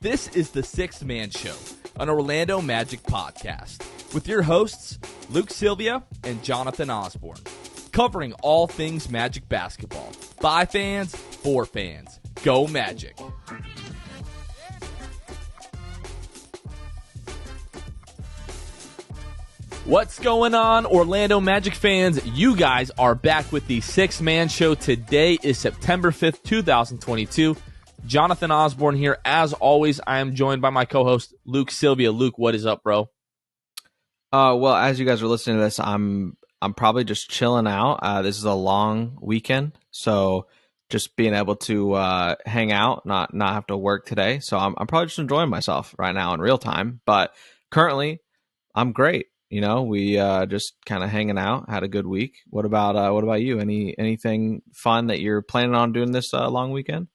This is the Sixth Man Show, an Orlando Magic podcast, with your hosts, Luke Sylvia and Jonathan Osborne, covering all things Magic basketball. By fans, for fans. Go Magic. What's going on, Orlando Magic fans? You guys are back with the Sixth Man Show. Today is September 5th, 2022. Jonathan Osborne here. As always, I am joined by my co-host, Luke Sylvia. Luke, what is up, bro? Well, as you guys are listening to this, I'm probably just chilling out. This is a long weekend, so just being able to hang out, not have to work today. So I'm probably just enjoying myself right now in real time. But currently, I'm great. You know, we just kind of hanging out, had a good week. What about you? Anything fun that you're planning on doing this long weekend?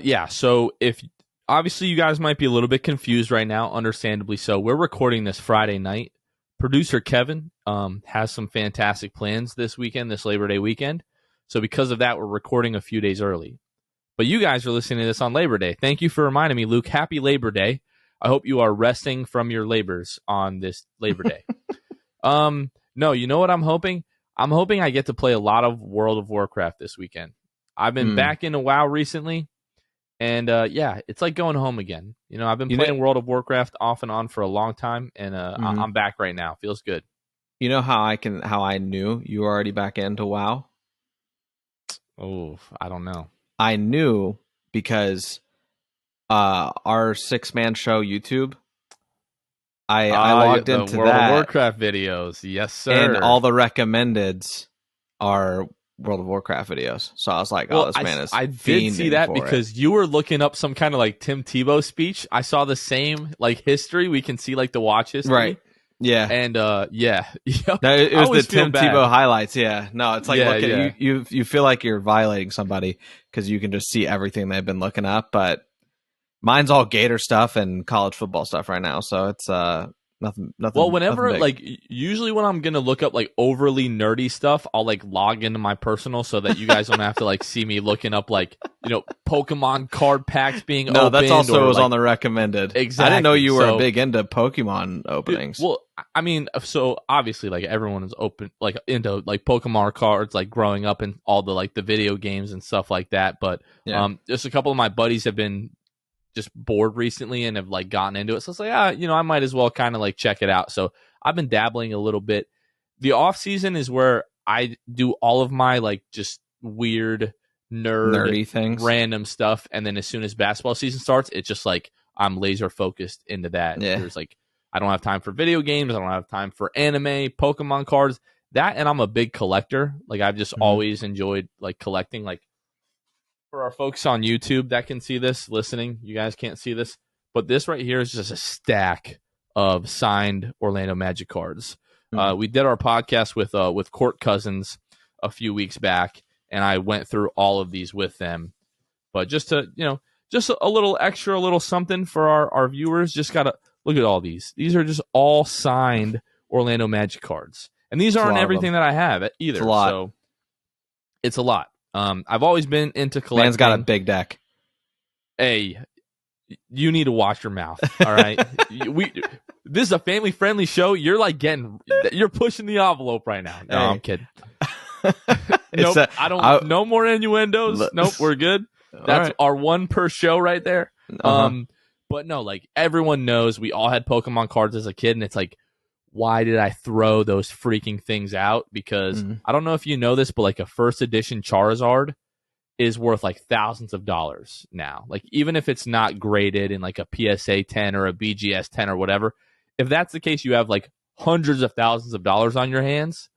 Yeah, so if obviously you guys might be a little bit confused right now, understandably so. We're recording this Friday night. Producer Kevin has some fantastic plans this weekend, this Labor Day weekend. So because of that, we're recording a few days early. But you guys are listening to this on Labor Day. Thank you for reminding me, Luke. Happy Labor Day. I hope you are resting from your labors on this Labor Day. No, you know what I'm hoping? I'm hoping I get to play a lot of World of Warcraft this weekend. I've been back into WoW recently. And yeah, it's like going home again. You know, I've been playing World of Warcraft off and on for a long time, and I'm back right now. Feels good. You know how I knew you were already back into WoW? Oh, I don't know. I knew because our six-man show YouTube. I logged into World that of Warcraft videos. Yes, sir. And all the recommendeds are World of Warcraft videos. So I was like, oh, this man is I did see that because you were looking up some kind of like Tim Tebow speech. I saw the same like history. We can see like the watch history. Right. Yeah. And yeah. No, it was the Tim Tebow highlights. Yeah. No, it's like you feel like you're violating somebody because you can just see everything they've been looking up. But mine's all Gator stuff and college football stuff right now. So it's nothing. Well, whenever like usually when I'm gonna look up like overly nerdy stuff, I'll like log into my personal so that you guys don't have to like see me looking up like, you know, Pokemon card packs being opened. No, that's also was on the recommended. Exactly. I didn't know you were big into Pokemon openings. Well, I mean, so obviously like everyone is open like into like Pokemon cards like growing up and all the like the video games and stuff like that. But just a couple of my buddies have been just bored recently and have like gotten into it. So it's like, you know, I might as well kind of like check it out. So I've been dabbling a little bit. The off season is where I do all of my like just weird nerdy things, random stuff. And then as soon as basketball season starts, it's just like I'm laser focused into that. Yeah. There's like, I don't have time for video games. I don't have time for anime, Pokemon cards, that. And I'm a big collector. Like I've just always enjoyed like collecting. Like, for our folks on YouTube that can see this, listening, you guys can't see this, but this right here is just a stack of signed Orlando Magic cards. We did our podcast with Court Cousins a few weeks back, and I went through all of these with them. But just to, you know, just a little extra, a little something for our viewers, just got to look at all these. These are just all signed Orlando Magic cards. And these aren't everything that I have either. So it's a lot. I've always been into collecting. Man's got a big deck. Hey, you need to watch your mouth. All right, this is a family friendly show. You're like you're pushing the envelope right now. No, I'm kidding. Nope, no more innuendos. Nope, we're good. That's our one per show right there. But no, like everyone knows, we all had Pokemon cards as a kid, and it's like, why did I throw those freaking things out? Because I don't know if you know this, but like a first edition Charizard is worth like thousands of dollars now. Like even if it's not graded in like a PSA 10 or a BGS 10 or whatever, if that's the case, you have like hundreds of thousands of dollars on your hands.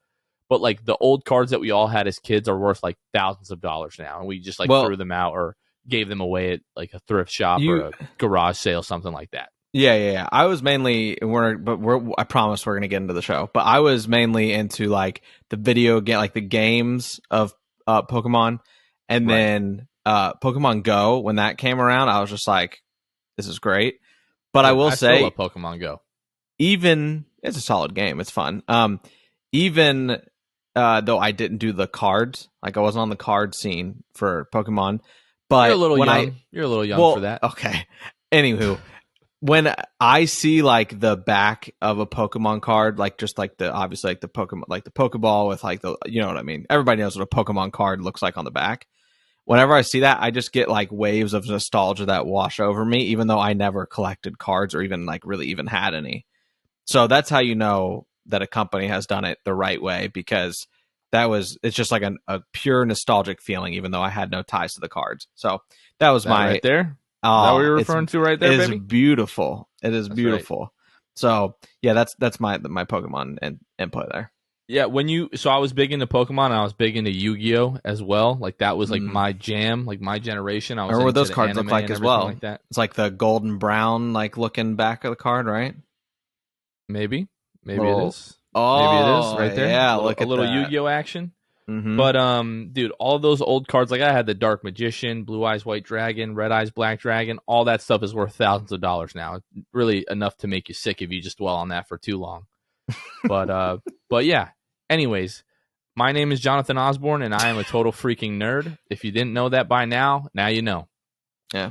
But like the old cards that we all had as kids are worth like thousands of dollars now. And we just like threw them out or gave them away at like a thrift shop or a garage sale, something like that. Yeah. I was mainly I promise we're gonna get into the show. But I was mainly into like the video game, like the games of Pokemon, and then Pokemon Go. When that came around, I was just like, "This is great." But I will say, still love Pokemon Go. Even it's a solid game. It's fun. Even though I didn't do the cards, like I wasn't on the card scene for Pokemon. But you're a little young. You're a little young for that. Okay. Anywho, when I see like the back of a Pokemon card, like just like the obviously like the Pokemon, like the Pokeball with like the, you know what I mean? Everybody knows what a Pokemon card looks like on the back. Whenever I see that, I just get like waves of nostalgia that wash over me, even though I never collected cards or even like really even had any. So that's how you know that a company has done it the right way, because it's just like a pure nostalgic feeling, even though I had no ties to the cards. So that was my right there. Is that what you're referring to right there, it baby? is beautiful. It is That's beautiful. right. So yeah, that's my Pokemon input there. Yeah, so I was big into Pokemon and I was big into Yu-Gi-Oh as well. Like that was like my jam, like my generation. I was Remember what into those the cards look anime like and as everything well. like that. It's like the golden brown, like looking back of the card, right? Maybe it is. Oh, Maybe it is right there. Yeah, A little Yu-Gi-Oh action. Mm-hmm. But dude, all of those old cards, like I had the Dark Magician, Blue Eyes White Dragon, Red Eyes Black Dragon, all that stuff is worth thousands of dollars now. Really enough to make you sick if you just dwell on that for too long. But yeah. Anyways, my name is Jonathan Osborne, and I am a total freaking nerd. If you didn't know that by now you know. Yeah.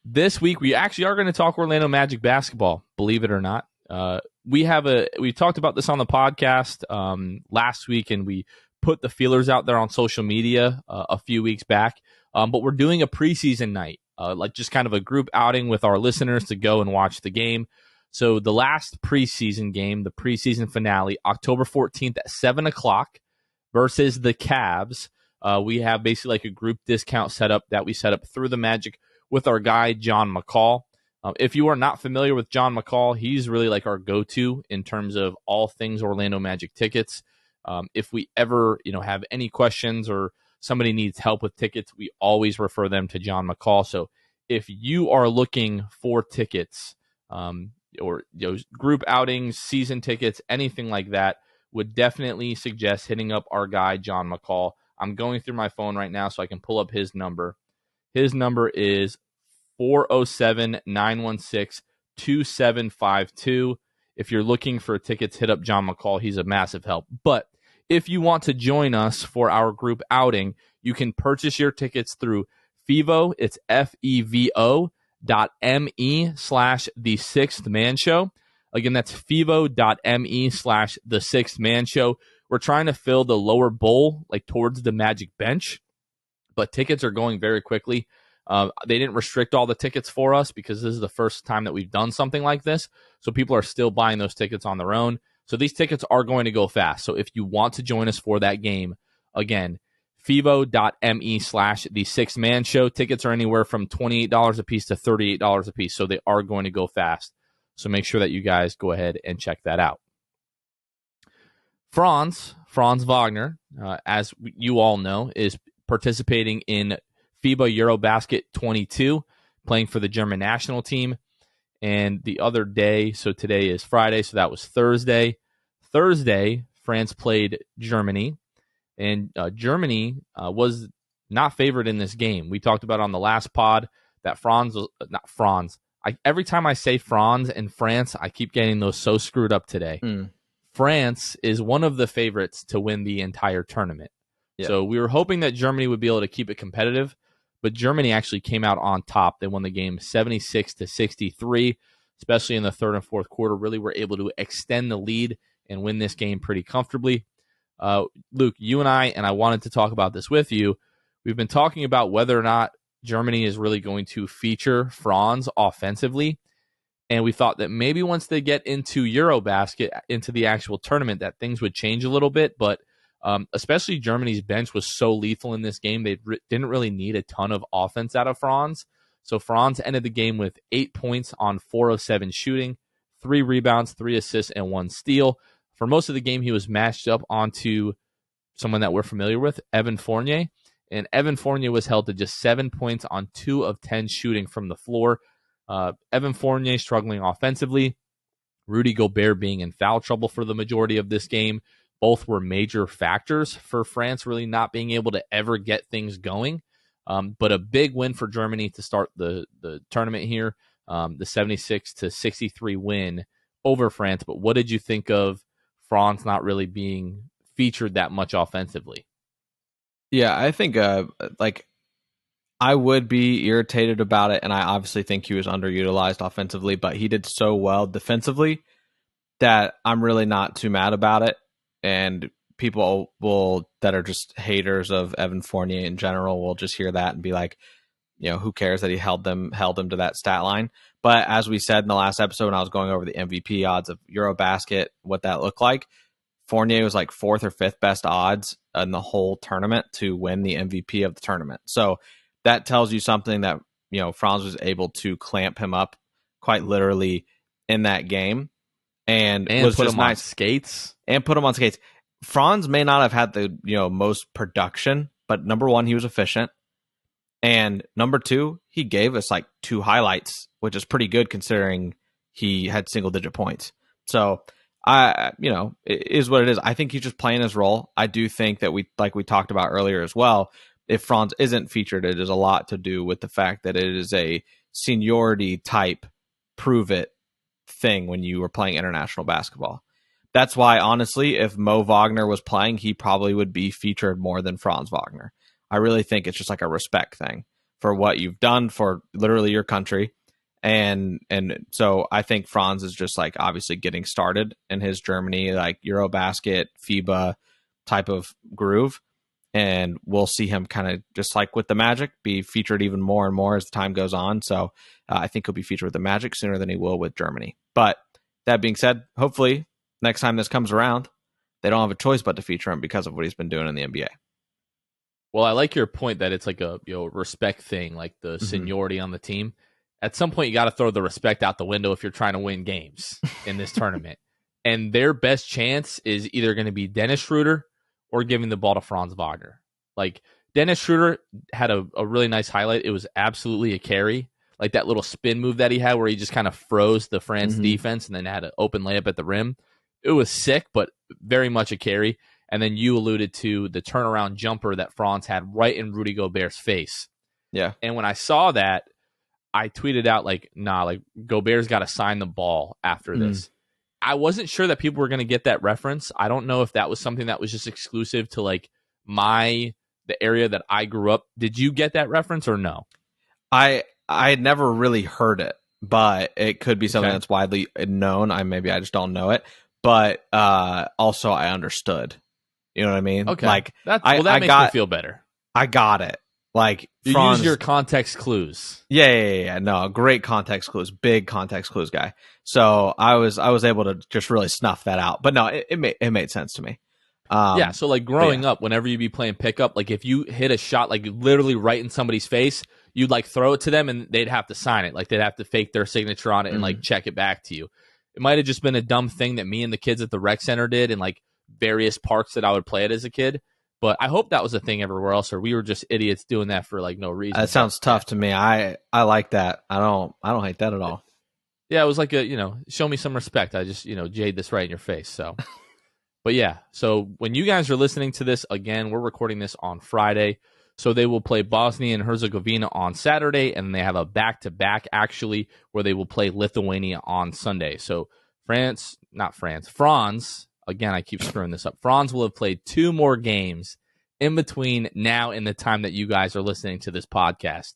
This week we actually are going to talk Orlando Magic basketball, believe it or not. We talked about this on the podcast last week, and we put the feelers out there on social media a few weeks back. But we're doing a preseason night, like just kind of a group outing with our listeners to go and watch the game. So the last preseason game, the preseason finale, October 14th at 7 o'clock versus the Cavs. We have basically like a group discount setup that we set up through the Magic with our guy, John McCall. If you are not familiar with John McCall, he's really like our go-to in terms of all things Orlando Magic tickets. If we ever, have any questions or somebody needs help with tickets, we always refer them to John McCall. So if you are looking for tickets, or group outings, season tickets, anything like that, would definitely suggest hitting up our guy, John McCall. I'm going through my phone right now so I can pull up his number. His number is 407-916-2752. If you're looking for tickets, hit up John McCall. He's a massive help. But if you want to join us for our group outing, you can purchase your tickets through Fevo. It's FEVO.me/The Sixth Man Show. Again, that's FEVO.me/The Sixth Man Show. We're trying to fill the lower bowl, like towards the Magic bench, but tickets are going very quickly. They didn't restrict all the tickets for us because this is the first time that we've done something like this. So people are still buying those tickets on their own. So these tickets are going to go fast. So if you want to join us for that game, again, fevo.me/The Sixth Man Show. Tickets are anywhere from $28 a piece to $38 a piece. So they are going to go fast. So make sure that you guys go ahead and check that out. Franz Wagner, as you all know, is participating in FIBA EuroBasket 22, playing for the German national team. And the other day, so today is Friday, so that was Thursday. Thursday, France played Germany, and Germany was not favored in this game. We talked about on the last pod that every time I say Franz and France, I keep getting those so screwed up today. France is one of the favorites to win the entire tournament. Yeah. So we were hoping that Germany would be able to keep it competitive, but Germany actually came out on top. They won the game 76-63, especially in the third and fourth quarter. Really were able to extend the lead and win this game pretty comfortably. Luke, you and I wanted to talk about this with you. We've been talking about whether or not Germany is really going to feature Franz offensively. And we thought that maybe once they get into EuroBasket, into the actual tournament, that things would change a little bit. But especially Germany's bench was so lethal in this game, they didn't really need a ton of offense out of Franz. So Franz ended the game with 8 points on 4 of 7 shooting, 3 rebounds, 3 assists, and 1 steal. For most of the game, he was matched up onto someone that we're familiar with, Evan Fournier. And Evan Fournier was held to just 7 points on 2 of 10 shooting from the floor. Evan Fournier struggling offensively. Rudy Gobert being in foul trouble for the majority of this game. Both were major factors for France really not being able to ever get things going. But a big win for Germany to start the tournament here. The 76-63 win over France. But what did you think of France not really being featured that much offensively? Yeah, I think I would be irritated about it, and I obviously think he was underutilized offensively, but he did so well defensively that I'm really not too mad about it. And people will that are just haters of Evan Fournier in general will just hear that and be like, who cares that he held them to that stat line. But as we said in the last episode, when I was going over the MVP odds of EuroBasket, what that looked like, Fournier was like fourth or fifth best odds in the whole tournament to win the MVP of the tournament. So that tells you something that, Franz was able to clamp him up quite literally in that game. And was put just him nice. on skates. And put him on skates. Franz may not have had the most production, but number one, he was efficient. And number two, he gave us like 2 highlights, which is pretty good considering he had single-digit points. So, it is what it is. I think he's just playing his role. I do think that we talked about earlier as well, if Franz isn't featured, it is a lot to do with the fact that it is a seniority type prove it thing when you were playing international basketball. That's why, honestly, if Mo Wagner was playing, he probably would be featured more than Franz Wagner. I really think it's just like a respect thing for what you've done for literally your country. And so I think Franz is just like obviously getting started in his Germany, like EuroBasket, FIBA type of groove. And we'll see him kind of just like with the Magic be featured even more and more as the time goes on. So I think he'll be featured with the Magic sooner than he will with Germany. But that being said, hopefully next time this comes around, they don't have a choice but to feature him because of what he's been doing in the NBA. Well, I like your point that it's like a respect thing, like the seniority on the team. At some point, you got to throw the respect out the window if you're trying to win games in this tournament. And their best chance is either going to be Dennis Schroeder or giving the ball to Franz Wagner. Like Dennis Schroeder had a really nice highlight. It was absolutely a carry, like that little spin move that he had where he just kind of froze the Franz defense and then had an open layup at the rim. It was sick, but very much a carry. And then you alluded to the turnaround jumper that Franz had right in Rudy Gobert's face. Yeah. And when I saw that, I tweeted out Gobert's got to sign the ball after this. I wasn't sure that people were going to get that reference. I don't know if that was something that was just exclusive to like the area that I grew up. Did you get that reference or no? I had never really heard it, but it could be something that's widely known. I just don't know it. But also I understood. You know what I mean? Okay. Like that makes me feel better. I got it. Like you use your context clues. Yeah. No, great context clues. Big context clues guy. So I was able to just really snuff that out. But no, it made sense to me. Yeah. So like growing up, whenever you be playing pickup, like if you hit a shot like literally right in somebody's face, you'd like throw it to them and they'd have to sign it. Like they'd have to fake their signature on it and like check it back to you. It might have just been a dumb thing that me and the kids at the rec center did in like various parks that I would play at as a kid. But I hope that was a thing everywhere else, or we were just idiots doing that for like no reason. That sounds tough to me. I like that. I don't hate that at all. Yeah, it was like show me some respect. I just, jade this right in your face. So, but yeah. So when you guys are listening to this, again, we're recording this on Friday. So they will play Bosnia and Herzegovina on Saturday, and they have a back-to-back actually where they will play Lithuania on Sunday. So Franz, again, I keep screwing this up. Franz will have played 2 more games in between now and the time that you guys are listening to this podcast.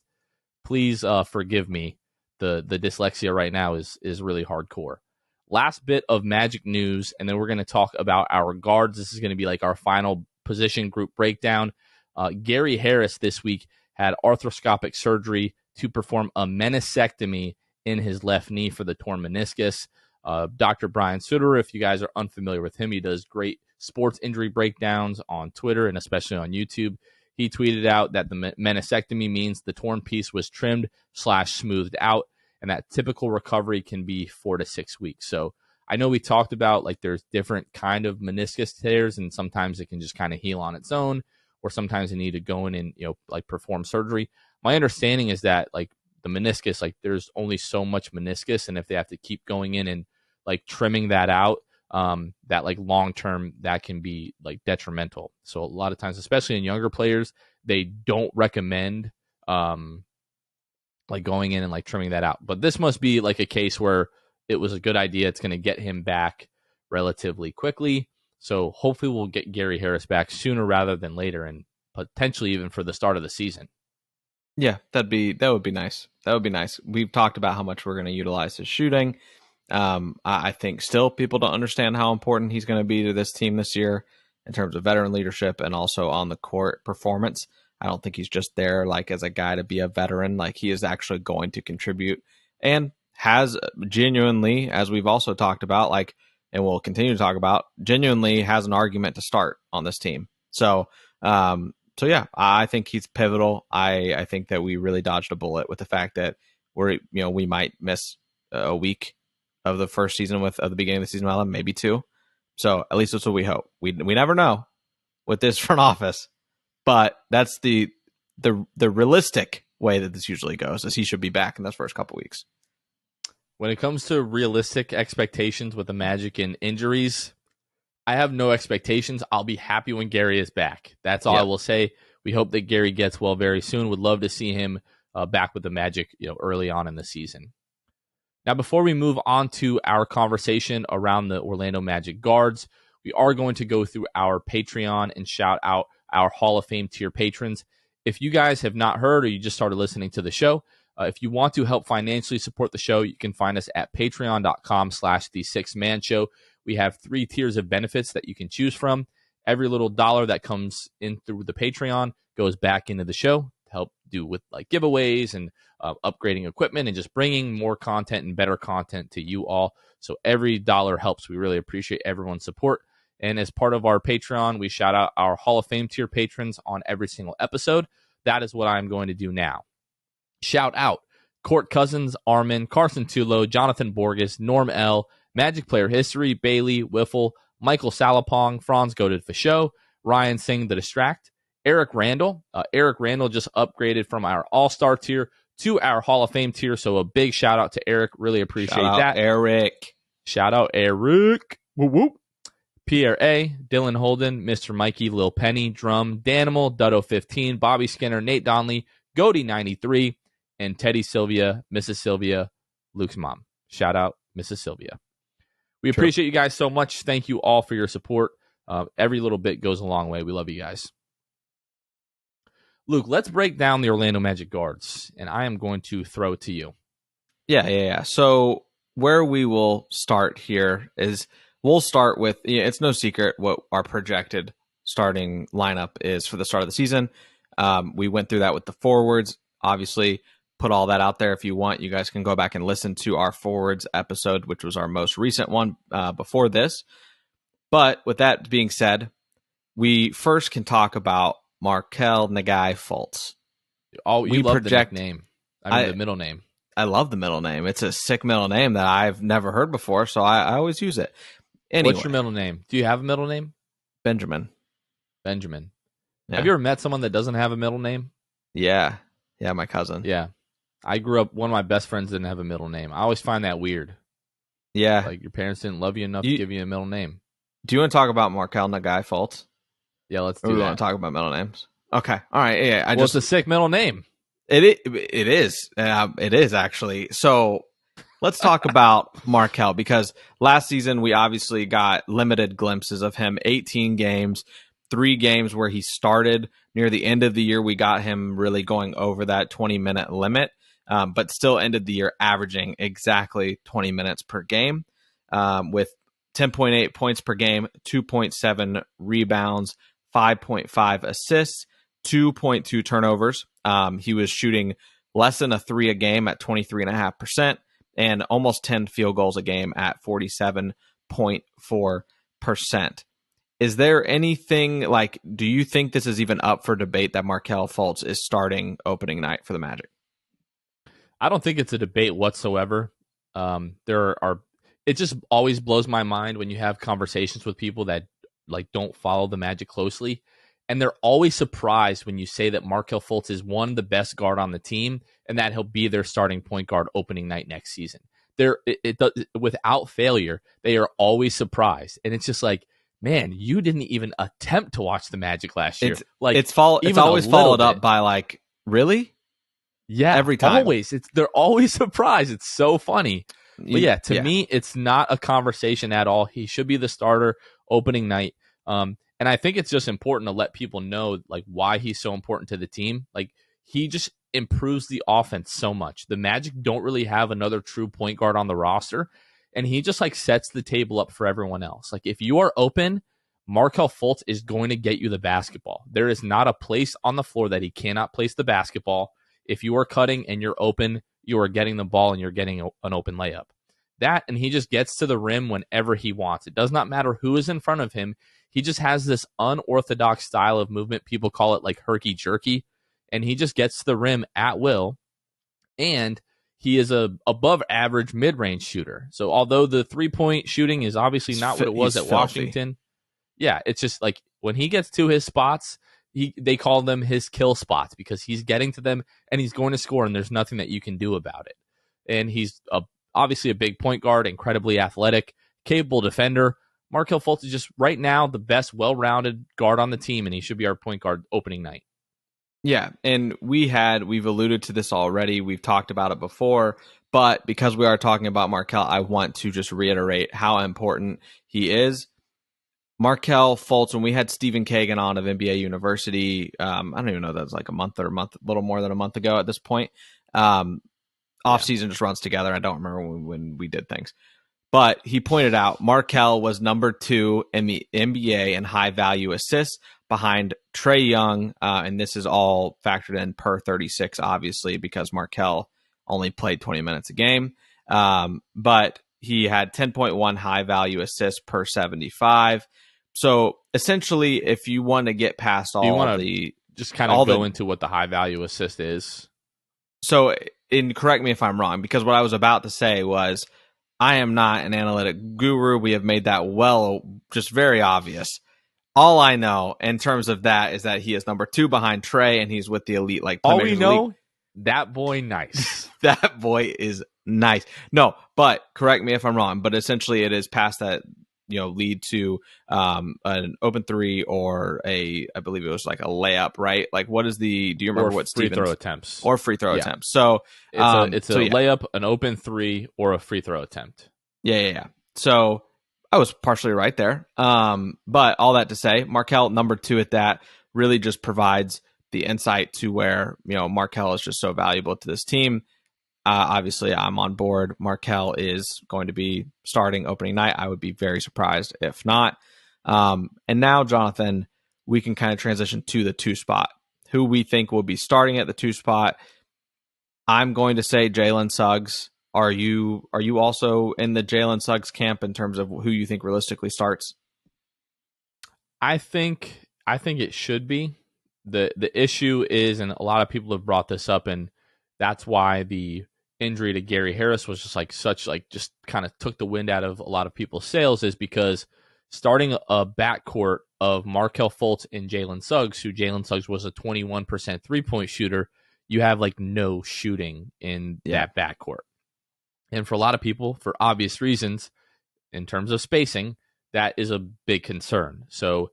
Please forgive me. The dyslexia right now is really hardcore. Last bit of Magic news, and then we're going to talk about our guards. This is going to be like our final position group breakdown. Gary Harris this week had arthroscopic surgery to perform a meniscectomy in his left knee for the torn meniscus. Dr. Brian Sutter, if you guys are unfamiliar with him, he does great sports injury breakdowns on Twitter and especially on YouTube. He tweeted out that the meniscectomy means the torn piece was trimmed/smoothed out, and that typical recovery can be 4 to 6 weeks. So I know we talked about like there's different kind of meniscus tears, and sometimes it can just kind of heal on its own, or sometimes you need to go in and like perform surgery. My understanding is that like the meniscus, like there's only so much meniscus, and if they have to keep going in and like trimming that out, that like long term that can be like detrimental. So a lot of times, especially in younger players, they don't recommend like going in and like trimming that out. But this must be like a case where it was a good idea. It's going to get him back relatively quickly. So hopefully we'll get Gary Harris back sooner rather than later, and potentially even for the start of the season. Yeah, that would be nice. That would be nice. We've talked about how much we're going to utilize his shooting. I think still people don't understand how important he's going to be to this team this year in terms of veteran leadership and also on the court performance. I don't think he's just there like as a guy to be a veteran. Like he is actually going to contribute and has genuinely, as we've also talked about, like, and we'll continue to talk about, genuinely has an argument to start on this team. So yeah, I think he's pivotal. I think that we really dodged a bullet with the fact that we might miss a week of the first season of the beginning of the season, maybe two. So at least that's what we hope. We never know with this front office, but that's the realistic way that this usually goes, is he should be back in those first couple weeks. When it comes to realistic expectations with the Magic and injuries, I have no expectations. I'll be happy when Gary is back. That's all I will say. We hope that Gary gets well very soon. Would love to see him back with the Magic, early on in the season. Now, before we move on to our conversation around the Orlando Magic guards, we are going to go through our Patreon and shout out our Hall of Fame tier patrons. If you guys have not heard or you just started listening to the show, if you want to help financially support the show, you can find us at patreon.com/the6man show. We have 3 tiers of benefits that you can choose from. Every little dollar that comes in through the Patreon goes back into the show to help do with like giveaways and upgrading equipment and just bringing more content and better content to you all. So every dollar helps. We really appreciate everyone's support. And as part of our Patreon, we shout out our Hall of Fame tier patrons on every single episode. That is what I'm going to do now. Shout out Court Cousins, Armin, Carson Tulo, Jonathan Borges, Norm L., Magic Player History, Bailey, Wiffle, Michael Salapong, Franz Goated for Show, Ryan Singh the Distract, Eric Randall. Eric Randall just upgraded from our All-Star tier to our Hall of Fame tier, so a big shout out to Eric. Really appreciate that. Shout out Eric. Whoop, whoop. Pierre A., Dylan Holden, Mr. Mikey, Lil Penny, Drum, Danimal, Dutto15, Bobby Skinner, Nate Donley, Goaty93, and Teddy Sylvia, Mrs. Sylvia, Luke's mom. Shout out Mrs. Sylvia. We appreciate you guys so much. Thank you all for your support. Every little bit goes a long way. We love you guys. Luke, let's break down the Orlando Magic guards, and I am going to throw it to you. Yeah. So where we will start here is we'll start with, it's no secret what our projected starting lineup is for the start of the season. We went through that with the forwards. Obviously, put all that out there. If you want, you guys can go back and listen to our forwards episode, which was our most recent one before this. But with that being said, we first can talk about Markelle Fultz. Oh, you love the nickname. The middle name. I love the middle name. It's a sick middle name that I've never heard before, so I always use it. Anyway, what's your middle name? Do you have a middle name? Benjamin. Yeah. Have you ever met someone that doesn't have a middle name? Yeah, my cousin. Yeah. I grew up, one of my best friends didn't have a middle name. I always find that weird. Yeah. Like your parents didn't love you enough to give you a middle name. Do you want to talk about Markelle Fultz? Yeah, let's do that. We want to talk about middle names. Okay. All right. Yeah. It's a sick middle name. It is. It is actually. So let's talk about Markelle, because last season we obviously got limited glimpses of him. 18 games, 3 games where he started. Near the end of the year, we got him really going over that 20-minute limit, but still ended the year averaging exactly 20 minutes per game with 10.8 points per game, 2.7 rebounds, 5.5 assists, 2.2 turnovers. He was shooting less than a 3 a game at 23.5% and almost 10 field goals a game at 47.4%. Is there anything, like, do you think this is even up for debate that Markelle Fultz is starting opening night for the Magic? I don't think it's a debate whatsoever. It just always blows my mind when you have conversations with people that like don't follow the Magic closely, and they're always surprised when you say that Markelle Fultz is the best guard on the team and that he'll be their starting point guard opening night next season. Without failure, they are always surprised, and it's just like, man, you didn't even attempt to watch the Magic last year. It's always followed up by like, really? Yeah, every time. Always. They're always surprised. It's so funny. But yeah, to me, it's not a conversation at all. He should be the starter opening night. And I think it's just important to let people know like why he's so important to the team. Like improves the offense so much. The Magic don't really have another true point guard on the roster, and he just like sets the table up for everyone else. Like if you are open, Markelle Fultz is going to get you the basketball. There is not a place on the floor that he cannot place the basketball. If you are cutting and you're open, you are getting the ball and you're getting an open layup. That, and he just gets to the rim whenever he wants. It does not matter who is in front of him. He just has this unorthodox style of movement. People call it like herky-jerky, and he just gets to the rim at will, and he is a above average mid-range shooter. So although the three-point shooting is obviously not what it was at Washington, yeah, it's just like when he gets to his spots, they call them his kill spots because he's getting to them and he's going to score, and there's nothing that you can do about it. And he's obviously a big point guard, incredibly athletic, capable defender. Markelle Fultz is just right now the best well-rounded guard on the team, and he should be our point guard opening night. Yeah, and we've alluded to this already. We've talked about it before, but because we are talking about Markelle, I want to just reiterate how important he is. Markelle Fultz, when we had Stephen Kagan on of NBA University, I don't even know, that was like a little more than a month ago at this point. Off season just runs together. I don't remember when we did things. But he pointed out Markelle was number 2 in the NBA in high value assists behind Trae Young. And this is all factored in per 36, obviously, because Markelle only played 20 minutes a game. But he had 10.1 high value assists per 75. So essentially, if you want to get past just kind of go into what the high value assist is. So, and correct me if I'm wrong, because what I was about to say was, I am not an analytic guru. We have made that just very obvious. All I know in terms of that is that he is number 2 behind Trae, and he's with the elite. Like all we know, that boy nice. That boy is nice. No, but correct me if I'm wrong. But essentially, it is past that, lead to an open three or I believe it was like a layup, right? Like what is do you remember what free throw attempts or free throw attempts? So it's a layup, an open three, or a free throw attempt. Yeah. So I was partially right there. But all that to say, Markelle, number 2 at that, really just provides the insight to where, Markelle is just so valuable to this team. Obviously, I'm on board. Markelle is going to be starting opening night. I would be very surprised if not. And now, Jonathan, we can kind of transition to the 2 spot. Who we think will be starting at the 2 spot. I'm going to say Jalen Suggs. Are you also in the Jalen Suggs camp in terms of who you think realistically starts? I think it should be. The issue is, and a lot of people have brought this up, and that's why the injury to Gary Harris was just kind of took the wind out of a lot of people's sails, is because starting a backcourt of Markelle Fultz and Jalen Suggs, who Jalen Suggs was a 21% 3-point shooter, you have like no shooting in that backcourt. And for a lot of people, for obvious reasons, in terms of spacing, that is a big concern. So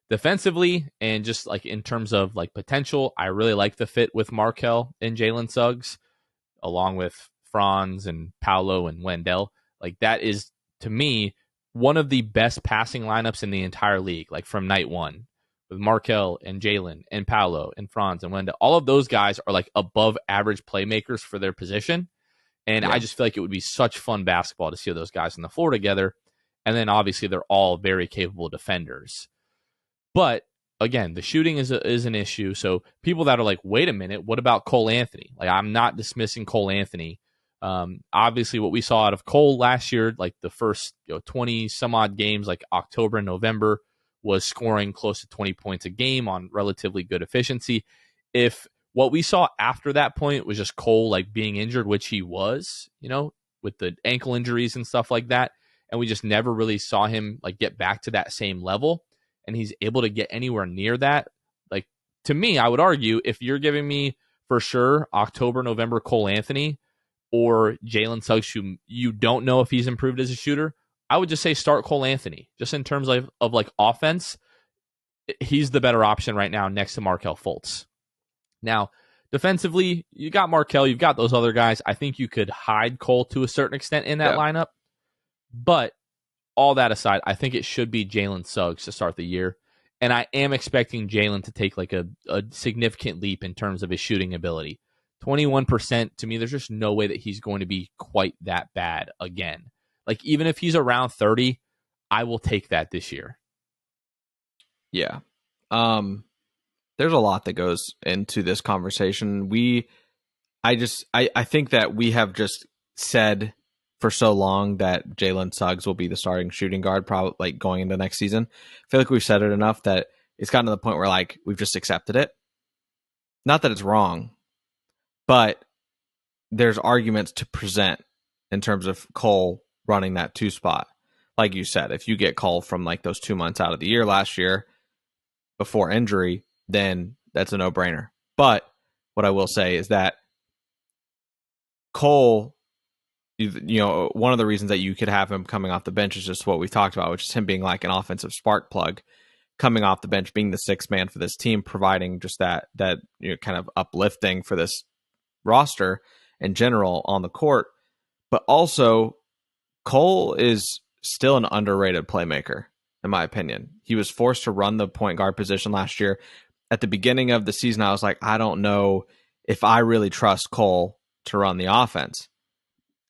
defensively and just like in terms of like potential, I really like the fit with Markelle and Jalen Suggs, along with Franz and Paolo and Wendell. Like that is, to me, one of the best passing lineups in the entire league, like from night one, with Markelle and Jalen and Paolo and Franz and Wendell. All of those guys are like above average playmakers for their position. And I just feel like it would be such fun basketball to see those guys on the floor together. And then obviously they're all very capable defenders. But again, the shooting is an issue. So people that are like, wait a minute, what about Cole Anthony? Like, I'm not dismissing Cole Anthony. Obviously what we saw out of Cole last year, like the first 20 some odd games, like October and November, was scoring close to 20 points a game on relatively good efficiency. If what we saw after that point was just Cole like being injured, which he was, with the ankle injuries and stuff like that, and we just never really saw him like get back to that same level, and he's able to get anywhere near that, like, to me, I would argue, if you're giving me for sure October, November Cole Anthony or Jalen Suggs, who you don't know if he's improved as a shooter, I would just say start Cole Anthony. Just in terms of like offense, he's the better option right now next to Markelle Fultz. Now, defensively, you got Markelle, you've got those other guys. I think you could hide Cole to a certain extent in that lineup. But all that aside, I think it should be Jalen Suggs to start the year. And I am expecting Jalen to take like a significant leap in terms of his shooting ability. 21% to me, there's just no way that he's going to be quite that bad again. Like, even if he's around 30, I will take that this year. Yeah. There's a lot that goes into this conversation. I think that we have just said for so long that Jalen Suggs will be the starting shooting guard, probably like going into next season. I feel like we've said it enough that it's gotten to the point where like we've just accepted it. Not that it's wrong, but there's arguments to present in terms of Cole running that 2 spot. Like you said, if you get Cole from like those 2 months out of the year last year before injury, then that's a no-brainer. But what I will say is that Cole, you know, one of the reasons that you could have him coming off the bench is just what we talked about, which is him being like an offensive spark plug, coming off the bench, being the 6th man for this team, providing just that you know, kind of uplifting for this roster in general on the court. But also, Cole is still an underrated playmaker, in my opinion. He was forced to run the point guard position last year. At the beginning of the season, I was like, I don't know if I really trust Cole to run the offense.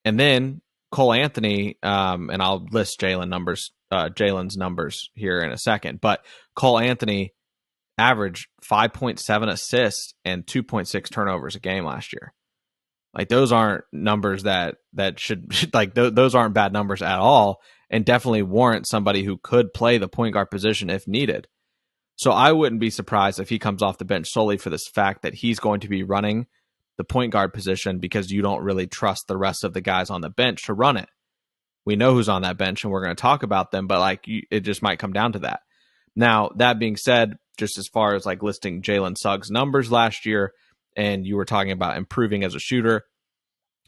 And then Cole Anthony, and I'll list Jalen's numbers here in a second, but Cole Anthony averaged 5.7 assists and 2.6 turnovers a game last year. Like, those aren't numbers that should like those aren't bad numbers at all, and definitely warrant somebody who could play the point guard position if needed. So I wouldn't be surprised if he comes off the bench solely for this fact that he's going to be running the point guard position because you don't really trust the rest of the guys on the bench to run it. We know who's on that bench, and we're going to talk about them, but like it just might come down to that. Now, that being said, just as far as like listing Jalen Suggs' numbers last year, and you were talking about improving as a shooter,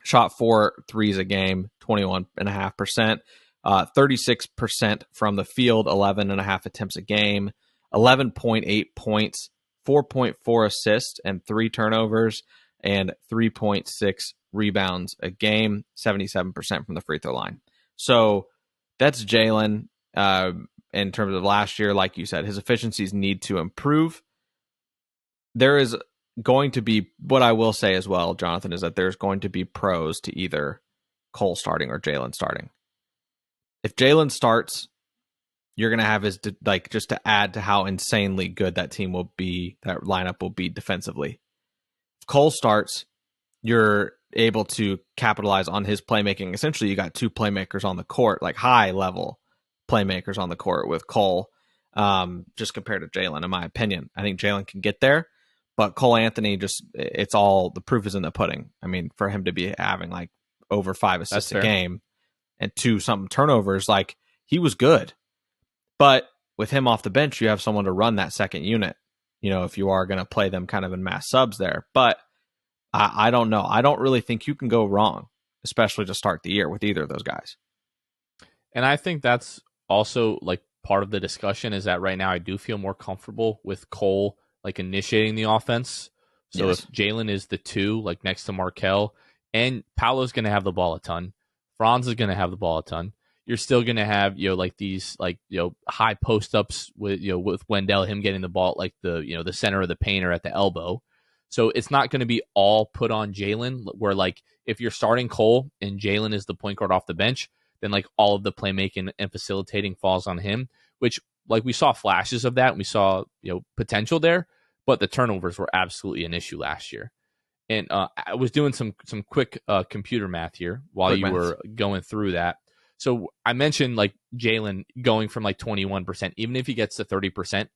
shot 4 threes a game, 21.5%, 36% from the field, 11.5 attempts a game, 11.8 points, 4.4 assists, and 3 turnovers, and 3.6 rebounds a game, 77% from the free throw line. So that's Jalen. In terms of last year, like you said, his efficiencies need to improve. There is going to be, what I will say as well, Jonathan, is that there's going to be pros to either Cole starting or Jalen starting. If Jalen starts, you're going to have his, like, just to add to how insanely good that team will be, that lineup will be defensively. If Cole starts, you're able to capitalize on his playmaking. Essentially, you got 2 playmakers on the court, like high level playmakers on the court with Cole, just compared to Jalen, in my opinion. I think Jalen can get there, but Cole Anthony, it's all, the proof is in the pudding. I mean, for him to be having like over 5 assists a game and 2 something turnovers, like, he was good. But with him off the bench, you have someone to run that second unit, you know, if you are going to play them kind of in mass subs there. But I don't know. I don't really think you can go wrong, especially to start the year, with either of those guys. And I think that's also like part of the discussion, is that right now I do feel more comfortable with Cole like initiating the offense. So Yes. if Jalen is the 2, like next to Markelle, and Paolo's going to have the ball a ton, Franz is going to have the ball a ton, you're still going to have, you know, like these, like, you know, high post ups with, you know, with Wendell, him getting the ball like the, you know, the center of the paint or at the elbow. So it's not going to be all put on Jalen, where like if you're starting Cole and Jalen is the point guard off the bench, then like all of the playmaking and facilitating falls on him, which, like, we saw flashes of that, and we saw, you know, potential there, but the turnovers were absolutely an issue last year. And I was doing some quick computer math here while you were going through that. So I mentioned like Jalen going from like 21%, even if he gets to 30%,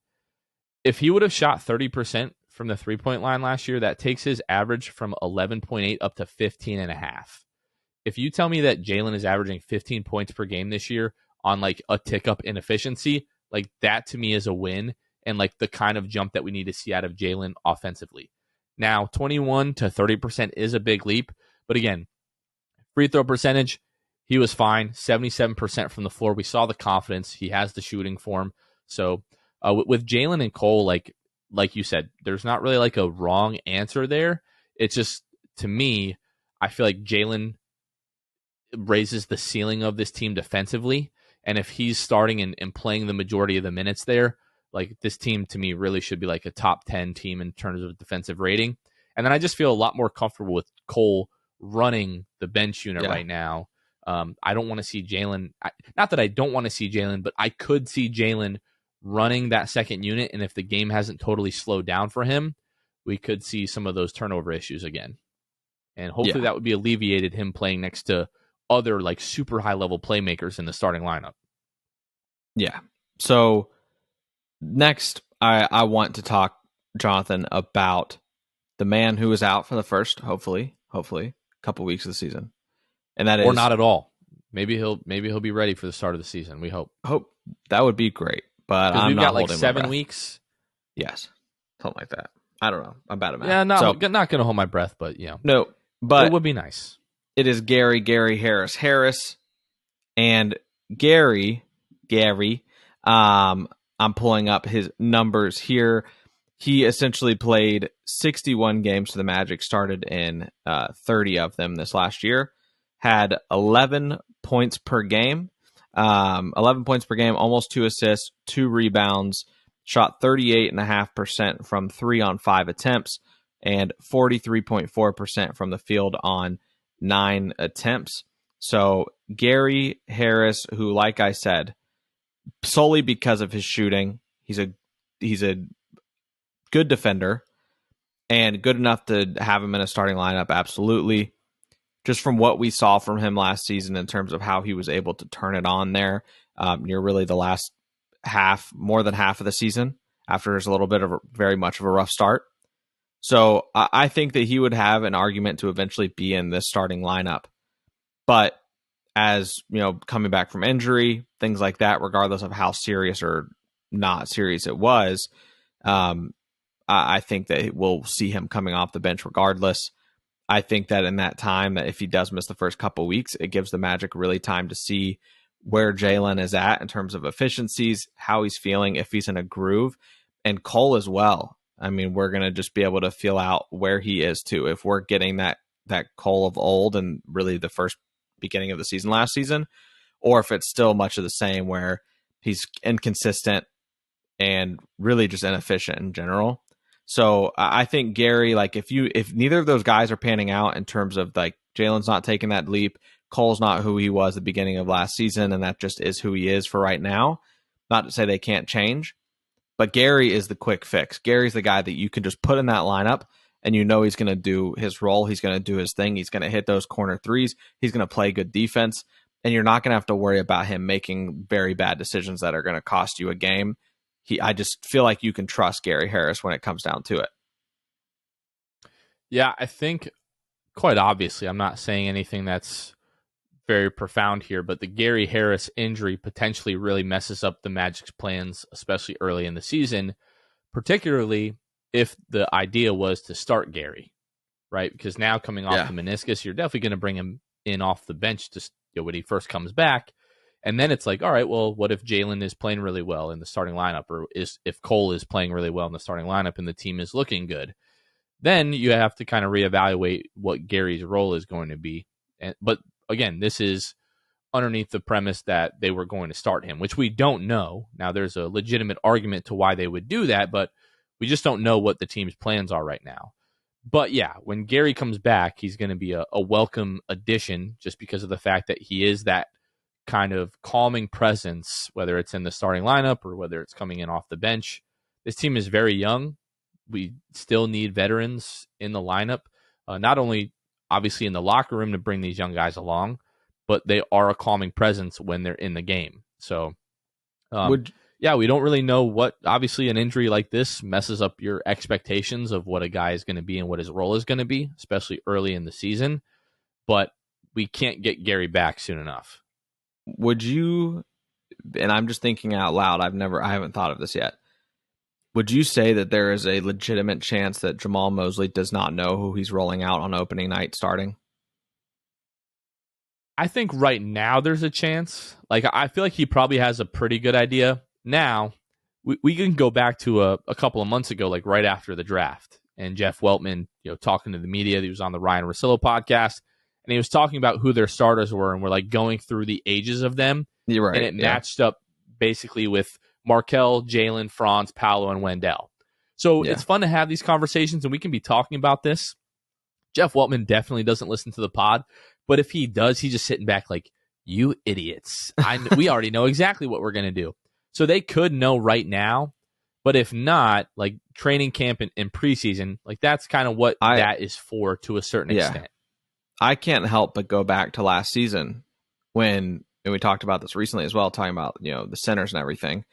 if he would have shot 30% from the 3-point line last year, that takes his average from 11.8 up to 15.5. If you tell me that Jalen is averaging 15 points per game this year on like a tick up in efficiency, like, that to me is a win, and like the kind of jump that we need to see out of Jalen offensively. Now, 21 to 30% is a big leap, but again, free throw percentage, he was fine, 77% from the floor. We saw the confidence. He has the shooting form. So with Jalen and Cole, like you said, there's not really like a wrong answer there. It's just, to me, I feel like Jalen raises the ceiling of this team defensively. And if he's starting and playing the majority of the minutes there, like, this team to me really should be like a top 10 team in terms of defensive rating. And then I just feel a lot more comfortable with Cole running the bench unit right now. I don't want to see Jalen. Not that I don't want to see Jalen, but I could see Jalen running that second unit. And if the game hasn't totally slowed down for him, we could see some of those turnover issues again. And hopefully that would be alleviated, him playing next to other like super high level playmakers in the starting lineup. Yeah. So next, I want to talk, Jonathan, about the man who is out for the first, hopefully, couple weeks of the season, and that or not at all. Maybe he'll be ready for the start of the season. We hope. That would be great, but I'm we've not got like holding 7 weeks. Yes, something like that. I don't know. I'm bad at math. Yeah, not going to hold my breath, but no, but it would be nice. It is Gary Harris, and Gary. I'm pulling up his numbers here. He essentially played 61 games for the Magic, started in 30 of them this last year, had 11 points per game, almost 2 assists, 2 rebounds, shot 38.5% from 3 on 5 attempts, and 43.4% from the field on 9 attempts. So Gary Harris, who, like I said, solely because of his shooting, he's a good defender and good enough to have him in a starting lineup, absolutely. Just from what we saw from him last season in terms of how he was able to turn it on there near really the last more than half of the season, after there's a little bit of very much of a rough start. So I think that he would have an argument to eventually be in this starting lineup. But as coming back from injury, things like that, regardless of how serious or not serious it was, I think that we'll see him coming off the bench regardless. I think that in that time, that if he does miss the first couple weeks, it gives the Magic really time to see where Jalen is at in terms of efficiencies, how he's feeling, if he's in a groove, and Cole as well. I mean, we're going to just be able to feel out where he is too. If we're getting that Cole of old and really the first beginning of the season last season, or if it's still much of the same where he's inconsistent and really just inefficient in general. So I think Gary, like if neither of those guys are panning out in terms of like Jalen's not taking that leap, Cole's not who he was at the beginning of last season, and that just is who he is for right now. Not to say they can't change, but Gary is the quick fix. Gary's the guy that you can just put in that lineup and he's going to do his role. He's going to do his thing. He's going to hit those corner threes. He's going to play good defense, and you're not going to have to worry about him making very bad decisions that are going to cost you a game. I just feel like you can trust Gary Harris when it comes down to it. Yeah, I think quite obviously, I'm not saying anything that's very profound here, but the Gary Harris injury potentially really messes up the Magic's plans, especially early in the season, particularly if the idea was to start Gary, right? Because now coming off the meniscus, you're definitely going to bring him in off the bench to when he first comes back. And then it's like, all right, well, what if Jalen is playing really well in the starting lineup, or if Cole is playing really well in the starting lineup and the team is looking good? Then you have to kind of reevaluate what Gary's role is going to be. But again, this is underneath the premise that they were going to start him, which we don't know. Now, there's a legitimate argument to why they would do that, but we just don't know what the team's plans are right now. But yeah, when Gary comes back, he's going to be a welcome addition just because of the fact that he is that kind of calming presence, whether it's in the starting lineup or whether it's coming in off the bench. This team is very young. We still need veterans in the lineup, not only obviously in the locker room to bring these young guys along, but they are a calming presence when they're in the game. So, we don't really know what, obviously an injury like this messes up your expectations of what a guy is going to be and what his role is going to be, especially early in the season, but we can't get Gary back soon enough. Would you, and I'm just thinking out loud, I haven't thought of this yet. Would you say that there is a legitimate chance that Jamal Mosley does not know who he's rolling out on opening night starting? I think right now there's a chance. Like, I feel like he probably has a pretty good idea. Now, we can go back to a couple of months ago, like right after the draft, and Jeff Weltman, talking to the media. He was on the Ryan Russillo podcast, and he was talking about who their starters were, and we're like going through the ages of them. You're right. And it matched up basically with Markelle, Jalen, Franz, Paolo, and Wendell. So it's fun to have these conversations, and we can be talking about this. Jeff Weltman definitely doesn't listen to the pod, but if he does, he's just sitting back like, you idiots. We already know exactly what we're going to do. So they could know right now, but if not, like training camp and preseason, like that's kind of what that is for to a certain extent. I can't help but go back to last season when, and we talked about this recently as well, talking about, the centers and everything.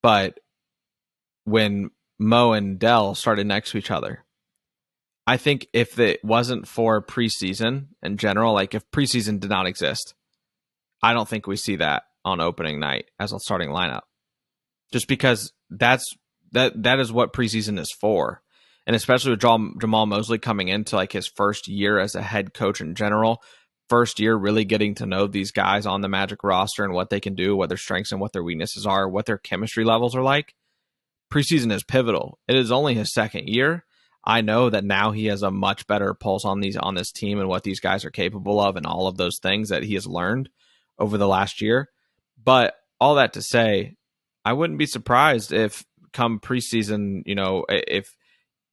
But when Mo and Dell started next to each other, I think if it wasn't for preseason in general, like if preseason did not exist, I don't think we see that on opening night as a starting lineup. Just because that is what preseason is for. And especially with Jamal Mosley coming into like his first year as a head coach in general, first year really getting to know these guys on the Magic roster and what they can do, what their strengths and what their weaknesses are, what their chemistry levels are like. Preseason is pivotal. It is only his second year. I know that now he has a much better pulse on this team and what these guys are capable of and all of those things that he has learned over the last year. But all that to say, I wouldn't be surprised if come preseason, if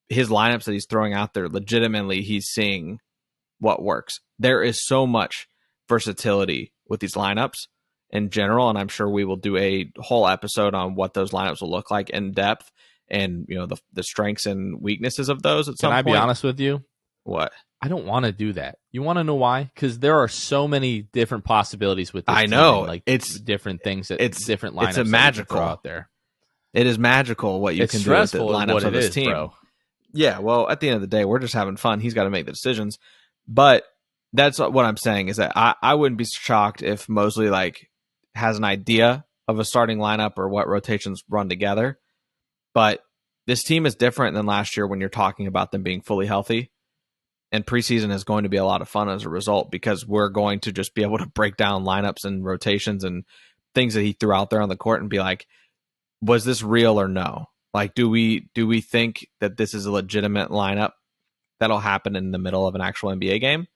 his lineups that he's throwing out there, legitimately he's seeing what works. There is so much versatility with these lineups in general, and I'm sure we will do a whole episode on what those lineups will look like in depth and the strengths and weaknesses of those at some point. Can I be honest with you? What? I don't want to do that. You want to know why? Because there are so many different possibilities with this I know. Team, like it's different things that it's different lineups. It's a magical out there. It is magical what you can do with the lineups of this team. Bro. Yeah, well, at the end of the day, we're just having fun. He's got to make the decisions. But that's what I'm saying is that I wouldn't be shocked if Mosley has an idea of a starting lineup or what rotations run together. But this team is different than last year when you're talking about them being fully healthy. And preseason is going to be a lot of fun as a result because we're going to just be able to break down lineups and rotations and things that he threw out there on the court and be like, was this real or no? Like, do we think that this is a legitimate lineup that'll happen in the middle of an actual NBA game?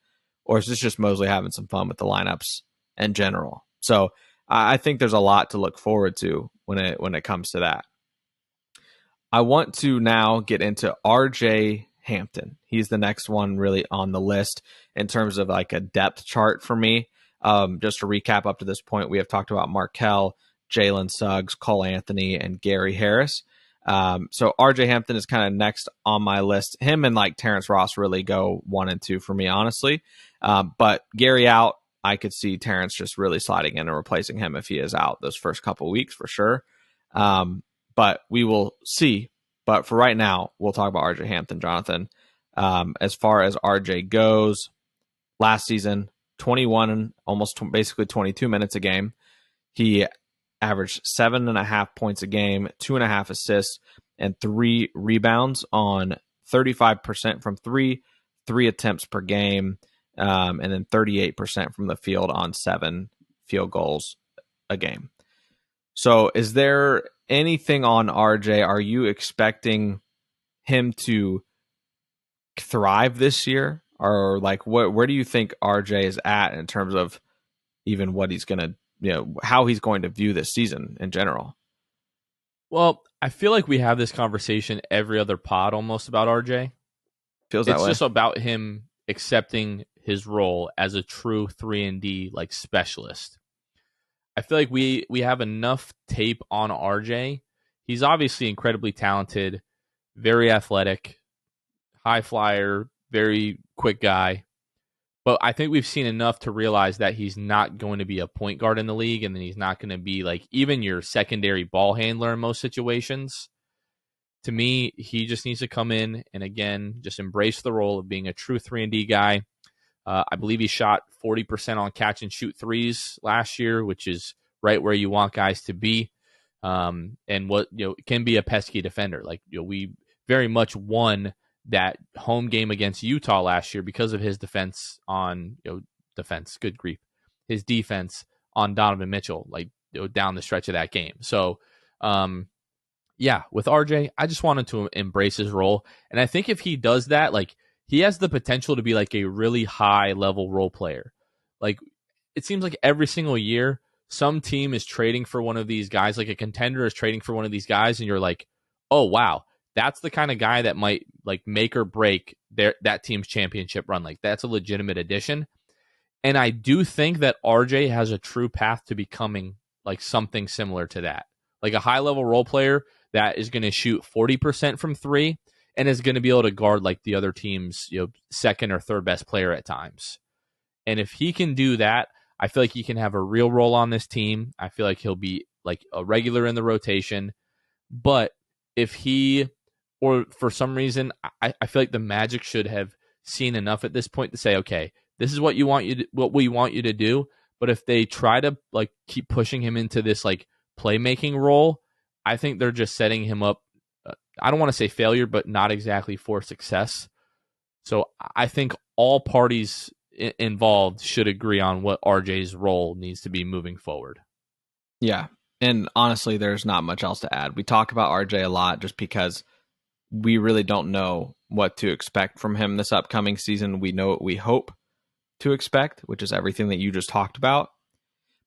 Or is this just Mosley having some fun with the lineups in general? So I think there's a lot to look forward to when it comes to that. I want to now get into RJ Hampton. He's the next one really on the list in terms of like a depth chart for me. Just to recap up to this point, we have talked about Markelle, Jalen, Suggs, Cole Anthony, and Gary Harris. So RJ Hampton is kind of next on my list. Him and like Terrence Ross really go 1 and 2 for me, honestly. But Gary out, I could see Terrence just really sliding in and replacing him if he is out those first couple weeks for sure. But we will see. But for right now, we'll talk about RJ Hampton, Jonathan. As far as RJ goes, last season, 21, almost basically 22 minutes a game. He averaged 7.5 points a game, 2.5 assists, and 3 rebounds on 35% from 3 attempts per game, and then 38% from the field on 7 field goals a game. So is there anything on RJ? Are you expecting him to thrive this year? Or like where do you think RJ is at in terms of even what he's going to, how he's going to view this season in general? Well, I feel like we have this conversation every other pod almost about RJ. Feels that way. It's just about him accepting his role as a true 3-and-D like specialist. I feel like we have enough tape on RJ. He's obviously incredibly talented, very athletic, high flyer, very quick guy. But I think we've seen enough to realize that he's not going to be a point guard in the league, and then he's not going to be like even your secondary ball handler in most situations. To me, he just needs to come in and, again, just embrace the role of being a true 3-and-D guy. I believe he shot 40% on catch and shoot threes last year, which is right where you want guys to be. And what can be a pesky defender. Like we very much won that home game against Utah last year because of his defense on good grief, his defense on Donovan Mitchell, down the stretch of that game. So, with RJ, I just wanted to embrace his role, and I think if he does that, he has the potential to be like a really high level role player. Like it seems like every single year, some team is trading for one of these guys, like a contender is trading for one of these guys, and you're like, oh wow, that's the kind of guy that might like make or break that team's championship run. Like that's a legitimate addition. And I do think that RJ has a true path to becoming like something similar to that. Like a high-level role player that is going to shoot 40% from three and is going to be able to guard like the other team's, second or third best player at times. And if he can do that, I feel like he can have a real role on this team. I feel like he'll be like a regular in the rotation. But if he, or for some reason, I feel like the Magic should have seen enough at this point to say, okay, this is what we want you to do. But if they try to like keep pushing him into this like playmaking role, I think they're just setting him up. I don't want to say failure, but not exactly for success. So I think all parties involved should agree on what RJ's role needs to be moving forward. Yeah. And honestly, there's not much else to add. We talk about RJ a lot just because we really don't know what to expect from him this upcoming season. We know what we hope to expect, which is everything that you just talked about.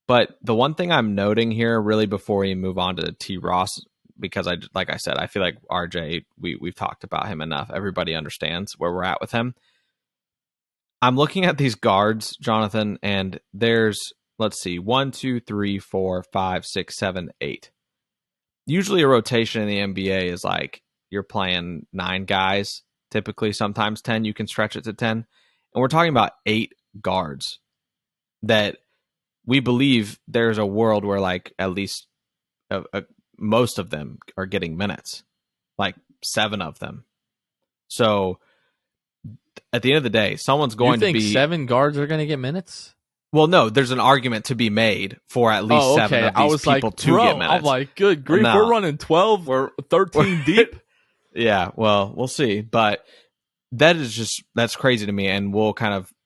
But the one thing I'm noting here, really, before we move on to T. Ross, because like I said, I feel like RJ, we've talked about him enough. Everybody understands where we're at with him. I'm looking at these guards, Jonathan, and there's, let's see, 1, 2, 3, 4, 5, 6, 7, 8. Usually a rotation in the NBA is like you're playing 9 guys, typically, sometimes 10. You can stretch it to 10. And we're talking about 8 guards that we believe there's a world where like at least most of them are getting minutes, like 7 of them. So at the end of the day, someone's going to be 7 guards are going to get minutes. Well, no, there's an argument to be made for at least 7 of these people to get minutes. I'm like, good grief, we're running 12, we're 13 deep. Yeah, well, we'll see, but that's crazy to me, and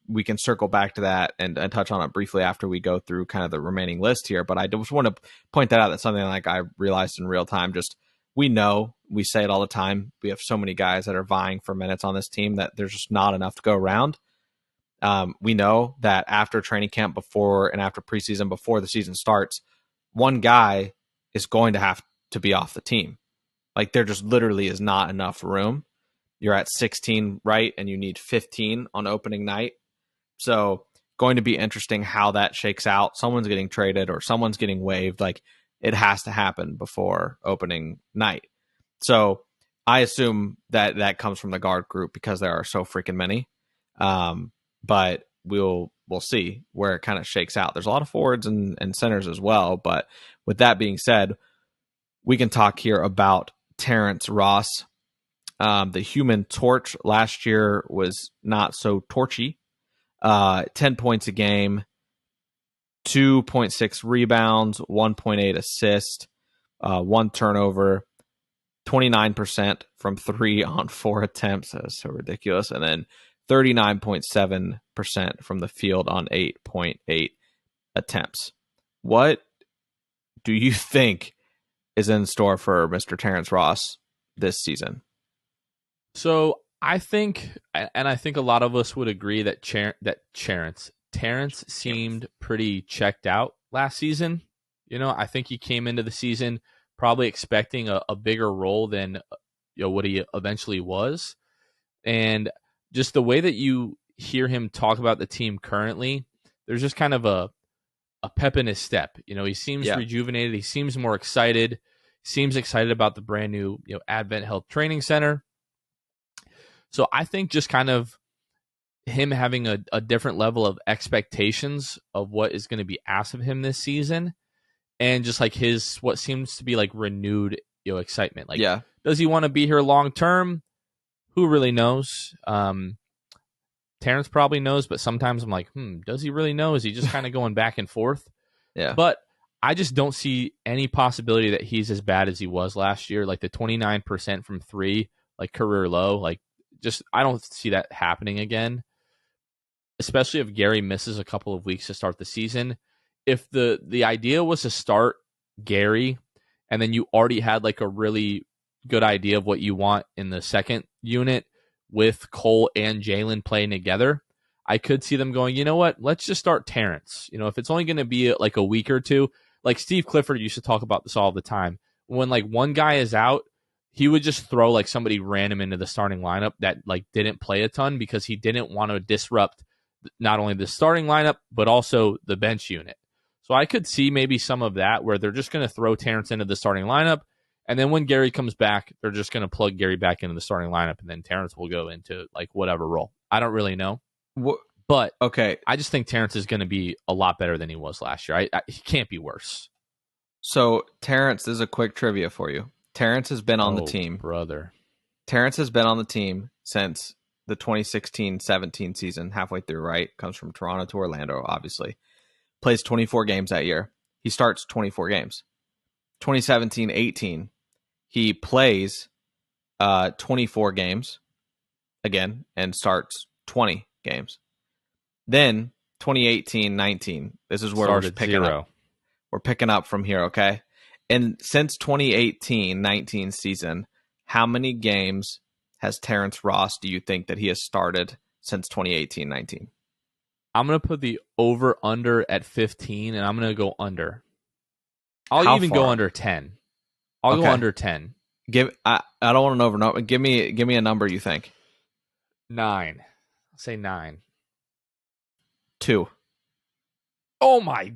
we can circle back to that and touch on it briefly after we go through kind of the remaining list here. But I just want to point that out. That's something like I realized in real time. Just we say it all the time. We have so many guys that are vying for minutes on this team that there's just not enough to go around. We know that after training camp, before and after preseason, before the season starts, one guy is going to have to be off the team. Like there just literally is not enough room. You're at 16, right? And you need 15 on opening night. So going to be interesting how that shakes out. Someone's getting traded or someone's getting waived. Like it has to happen before opening night. So I assume that comes from the guard group because there are so freaking many. But we'll see where it kind of shakes out. There's a lot of forwards and centers as well. But with that being said, we can talk here about Terrence Ross. The Human Torch last year was not so torchy. 10 points a game, 2.6 rebounds, 1.8 assists, 1 turnover, 29% from 3 on 4 attempts. That's so ridiculous. And then 39.7% from the field on 8.8 attempts. What do you think is in store for Mr. Terrence Ross this season? So I think a lot of us would agree that Terrence seemed pretty checked out last season. I think he came into the season probably expecting a bigger role than what he eventually was. And just the way that you hear him talk about the team currently, there's just kind of a pep in his step. He seems rejuvenated. He seems more excited. Seems excited about the brand new Advent Health Training Center. So I think just kind of him having a different level of expectations of what is going to be asked of him this season, and just like his what seems to be like renewed excitement. Like, does he want to be here long term? Who really knows? Terrence probably knows, but sometimes I'm like, does he really know? Is he just kind of going back and forth? Yeah. But I just don't see any possibility that he's as bad as he was last year. Like the 29% from 3, like career low. Like just I don't see that happening again. Especially if Gary misses a couple of weeks to start the season. If the idea was to start Gary and then you already had like a really good idea of what you want in the second unit with Cole and Jalen playing together, I could see them going, you know what, let's just start Terrence. If it's only going to be like a week or two, like Steve Clifford used to talk about this all the time. When like one guy is out, he would just throw like somebody random into the starting lineup that like didn't play a ton because he didn't want to disrupt not only the starting lineup but also the bench unit. So I could see maybe some of that where they're just going to throw Terrence into the starting lineup, and then when Gary comes back, they're just going to plug Gary back into the starting lineup, and then Terrence will go into like whatever role. I don't really know. But okay, I just think Terrence is going to be a lot better than he was last year. He can't be worse. So Terrence, this is a quick trivia for you. Terrence has been on the team. Brother. Terrence has been on the team since the 2016-17 season, halfway through, right? Comes from Toronto to Orlando, obviously. Plays 24 games that year. He starts 24 games. 2017-18, he plays 24 games again and starts 20 games. Then 2018-19, this is where we're picking up. We're picking up from here, okay? And since 2018-19 season, how many games has Terrence Ross, do you think, that he has started since 2018-19? I'm going to put the over-under at 15, and I'm going to go under. I'll even go under 10. I'll go under 10. I don't want to know. Give me a number you think. 9. I'll say 9. 2. Oh my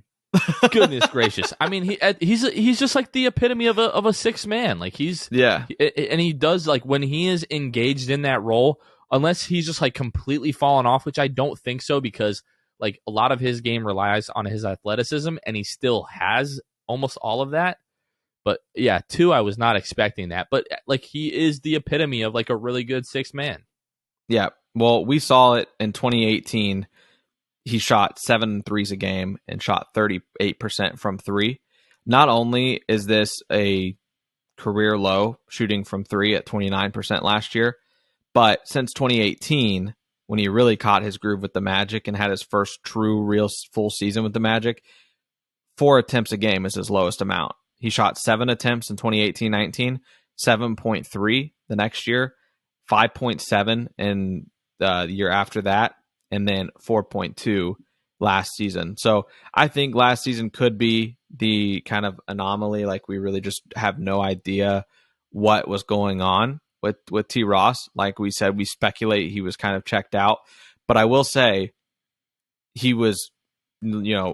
goodness gracious! I mean, he's just like the epitome of a sixth man. Like and he does like when he is engaged in that role. Unless he's just like completely fallen off, which I don't think so, because like a lot of his game relies on his athleticism, and he still has almost all of that. But yeah, 2, I was not expecting that. But like he is the epitome of like a really good sixth man. Yeah. Well, we saw it in 2018. He shot 7 threes a game and shot 38% from 3. Not only is this a career low shooting from 3 at 29% last year, but since 2018, when he really caught his groove with the Magic and had his first true, real, full season with the Magic, 4 attempts a game is his lowest amount. He shot 7 attempts in 2018-19, 7.3 the next year, 5.7 in the year after that, and then 4.2 last season. So I think last season could be the kind of anomaly. Like we really just have no idea what was going on with T. Ross. Like we said, we speculate he was kind of checked out. But I will say he was,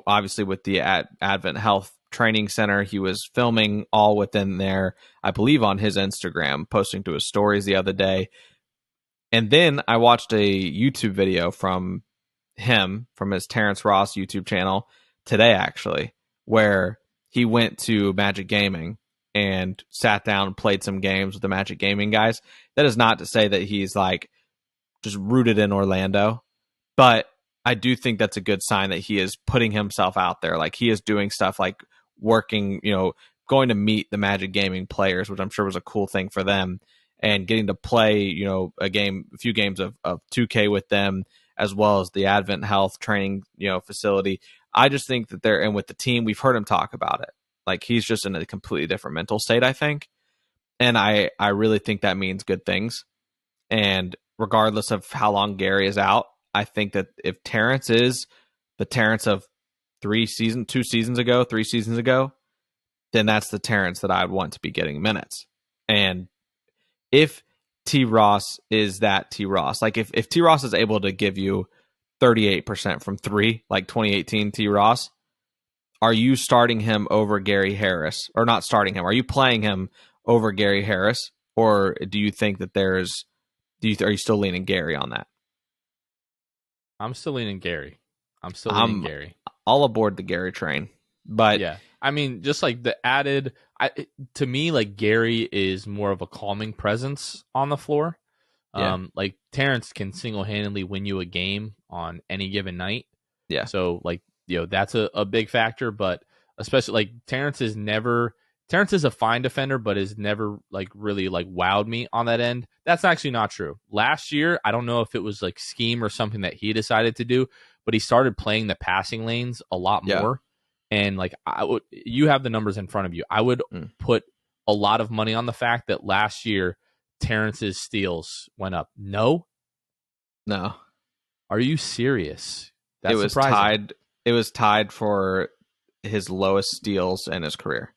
obviously with the Advent Health Training Center, he was filming all within there, I believe on his Instagram, posting to his stories the other day. And then I watched a YouTube video from him, from his Terrence Ross YouTube channel today, actually, where he went to Magic Gaming and sat down and played some games with the Magic Gaming guys. That is not to say that he's like just rooted in Orlando, but I do think that's a good sign that he is putting himself out there. Like he is doing stuff like working, going to meet the Magic Gaming players, which I'm sure was a cool thing for them, and getting to play, a few games of 2K with them, as well as the Advent Health training, facility. I just think that they're in with the team. We've heard him talk about it. Like he's just in a completely different mental state, I think. And I really think that means good things. And regardless of how long Gary is out, I think that if Terrence is the Terrence of 3 seasons ago, then that's the Terrence that I'd want to be getting minutes. And if T. Ross is that T. Ross, like if T. Ross is able to give you 38% from 3, like 2018 T. Ross, are you starting him over Gary Harris? Or not starting him? Are you playing him over Gary Harris? Or do you think that are you still leaning Gary on that? I'm still leaning Gary. I'm Gary. All aboard the Gary train. But yeah, I mean, just like the added, to me, like Gary is more of a calming presence on the floor. Yeah. Like Terrence can single-handedly win you a game on any given night. Yeah. So like, that's a big factor, but especially like Terrence is a fine defender, but has never like really like wowed me on that end. That's actually not true. Last year, I don't know if it was like scheme or something that he decided to do, but he started playing the passing lanes a lot more. And like you have the numbers in front of you. I would put a lot of money on the fact that last year Terrence's steals went up. No. Are you serious? That's surprising. It was tied for his lowest steals in his career.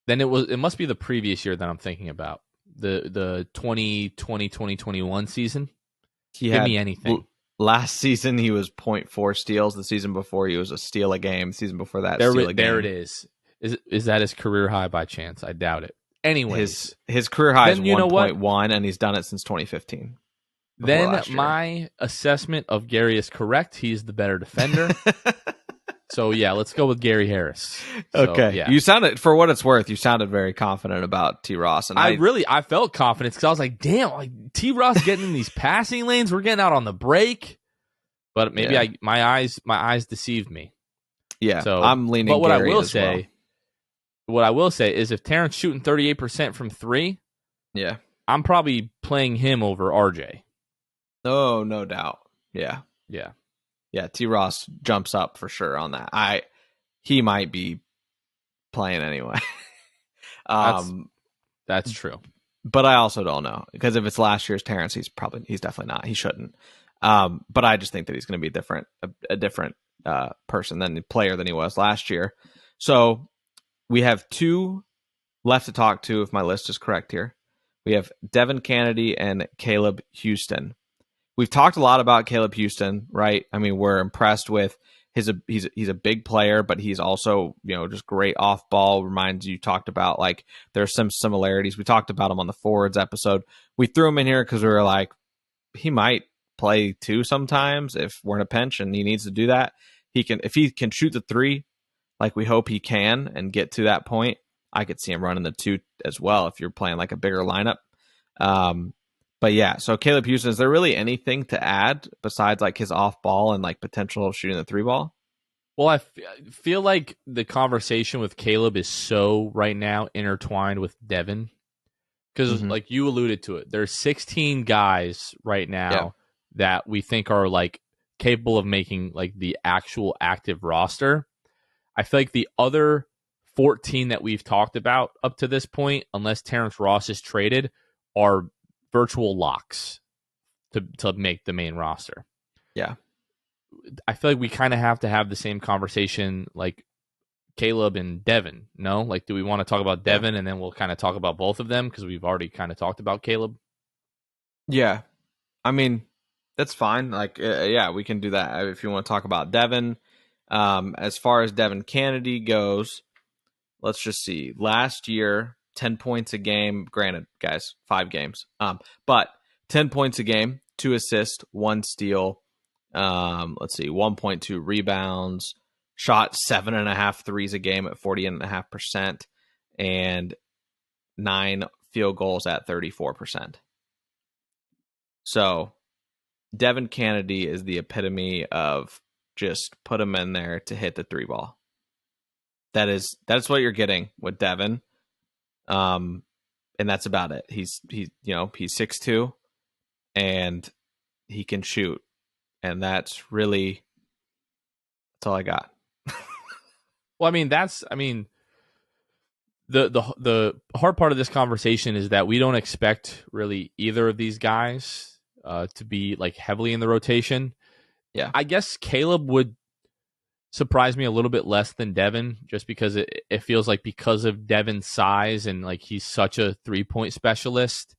Then it must be the previous year that I'm thinking about. the 2020-2021 season. Give me anything. Last season, he was 0.4 steals. The season before, he was a steal a game. The season before that, steal a game. There it is. Is that his career high by chance? I doubt it. Anyways. His career high is 1.1, and he's done it since 2015. Then my assessment of Gary is correct. He's the better defender. So, yeah, let's go with Gary Harris. Okay. Yeah. You sounded, for what it's worth, you sounded very confident about T. Ross. And I felt confident because I was like, damn, like T. Ross getting in these passing lanes. We're getting out on the break. But maybe my eyes deceived me. Yeah, so I'm leaning But what Gary what I will say is if Terrence shooting 38% from 3, yeah, I'm probably playing him over RJ. Oh, no doubt. Yeah. Yeah. Yeah, T. Ross jumps up for sure on that. He might be playing anyway. That's true. But I also don't know because if it's last year's Terrence, he's definitely not. He shouldn't. But I just think that he's going to be a different player than he was last year. So we have 2 left to talk to if my list is correct here. We have Devin Cannady and Caleb Houston. We've talked a lot about Caleb Houston, right? I mean, we're impressed with he's a big player, but he's also, just great off ball. Reminds you talked about like there's some similarities. We talked about him on the forwards episode. We threw him in here because we were like, he might play 2 sometimes if we're in a pinch and he needs to do that. If he can shoot the 3, like we hope he can, and get to that point, I could see him running the 2 as well if you're playing like a bigger lineup. But yeah, so Caleb Houston, is there really anything to add besides like his off ball and like potential of shooting the 3 ball? Well, I feel like the conversation with Caleb is so right now intertwined with Devin because like you alluded to it, there's 16 guys right now that we think are like capable of making like the actual active roster. I feel like the other 14 that we've talked about up to this point, unless Terrence Ross is traded, are virtual locks to make the main roster. Yeah. I feel like we kind of have to have the same conversation like Caleb and Devin, no? Like, do we want to talk about Devin and then we'll kind of talk about both of them because we've already kind of talked about Caleb? Yeah. I mean, that's fine. Like, we can do that if you want to talk about Devin. As far as Devin Cannady goes, let's just see. Last year, 10 points a game. Granted, guys, 5 games. But 10 points a game, 2 assists, 1 steal. Let's see, 1.2 rebounds. Shot 7.5 threes a game at 40.5%, and 9 field goals at 34%. So Devin Cannady is the epitome of just put him in there to hit the 3 ball. That's what you're getting with Devin. And that's about it. He's 6'2", and he can shoot. And that's all I got. Well, I mean, the hard part of this conversation is that we don't expect really either of these guys to be like heavily in the rotation. Yeah, I guess Caleb would surprise me a little bit less than Devin, just because it feels like because of Devin's size and like he's such a 3-point specialist,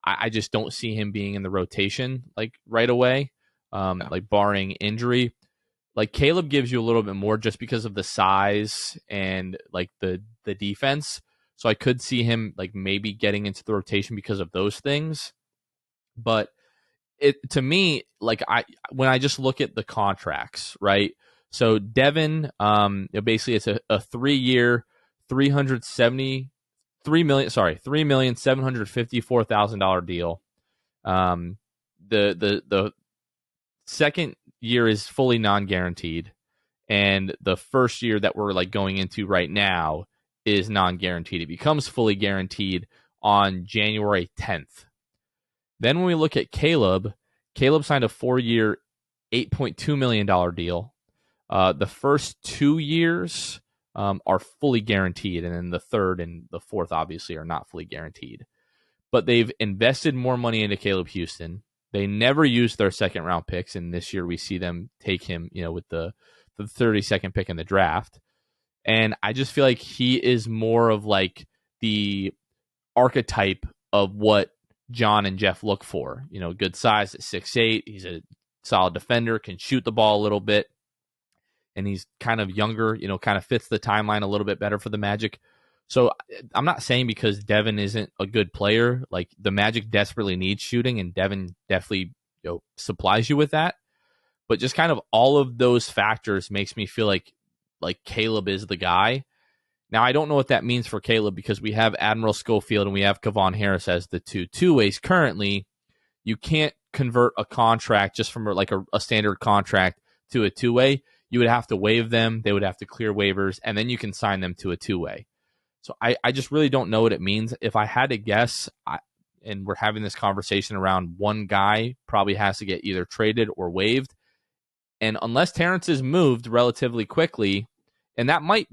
I just don't see him being in the rotation like right away, like barring injury. Like Caleb gives you a little bit more just because of the size and like the defense. So I could see him like maybe getting into the rotation because of those things. But to me, like when I just look at the contracts, right? So Devin, basically it's a 3-year, $3,754,000 deal. The second year is fully non-guaranteed, and the first year that we're like going into right now is non-guaranteed. It becomes fully guaranteed on January 10th. Then when we look at Caleb signed a 4-year, $8.2 million deal. The first 2 years are fully guaranteed, and then the third and the fourth obviously are not fully guaranteed. But they've invested more money into Caleb Houston. They never used their second-round picks, and this year we see them take him, with the 32nd pick in the draft. And I just feel like he is more of like the archetype of what John and Jeff look for. Good size at 6'8". He's a solid defender, can shoot the ball a little bit, and he's kind of younger, kind of fits the timeline a little bit better for the Magic. So I'm not saying because Devin isn't a good player, like the Magic desperately needs shooting, and Devin definitely supplies you with that. But just kind of all of those factors makes me feel like Caleb is the guy. Now, I don't know what that means for Caleb because we have Admiral Schofield and we have Kevon Harris as the two-ways currently. You can't convert a contract just from like a standard contract to a two-way. You would have to waive them. They would have to clear waivers, and then you can sign them to a two-way. So I just really don't know what it means. If I had to guess, and we're having this conversation around one guy probably has to get either traded or waived. And unless Terrence is moved relatively quickly, and that might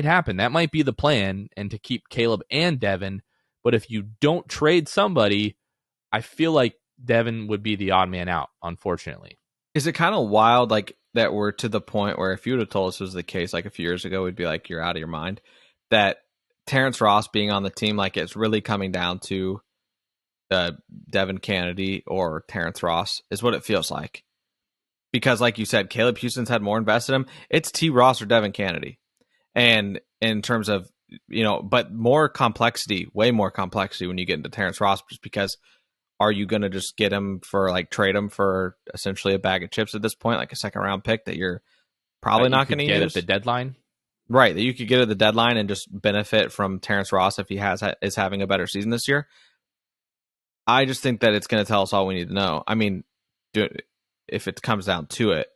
happen. That might be the plan, and to keep Caleb and Devin. But if you don't trade somebody, I feel like Devin would be the odd man out, unfortunately. Is it kind of wild like that we're to the point where if you would have told us this was the case like a few years ago, we'd be like, you're out of your mind, that Terrence Ross being on the team, like it's really coming down to Devin Cannady or Terrence Ross is what it feels like. Because like you said, Caleb Houston's had more invested in him. It's T. Ross or Devin Cannady. And in terms of, but more complexity, way more complexity when you get into Terrence Ross, just because are you going to just get him for like trade him for essentially a bag of chips at this point, like a second round pick that you're probably not going to use at the deadline? Right, that you could get at the deadline and just benefit from Terrence Ross if he is having a better season this year. I just think that it's going to tell us all we need to know. I mean, if it comes down to it,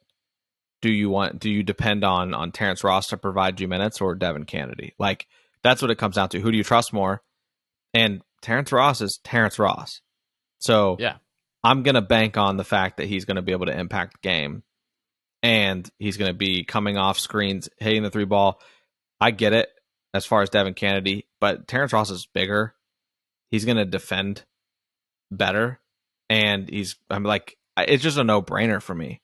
do you depend on Terrence Ross to provide you minutes or Devin Cannady? Like, that's what it comes down to. Who do you trust more? And Terrence Ross is Terrence Ross. So yeah, I'm going to bank on the fact that he's going to be able to impact the game. And he's going to be coming off screens, hitting the three ball. I get it as far as Devin Cannady, but Terrence Ross is bigger. He's going to defend better. And I'm like, it's just a no-brainer for me.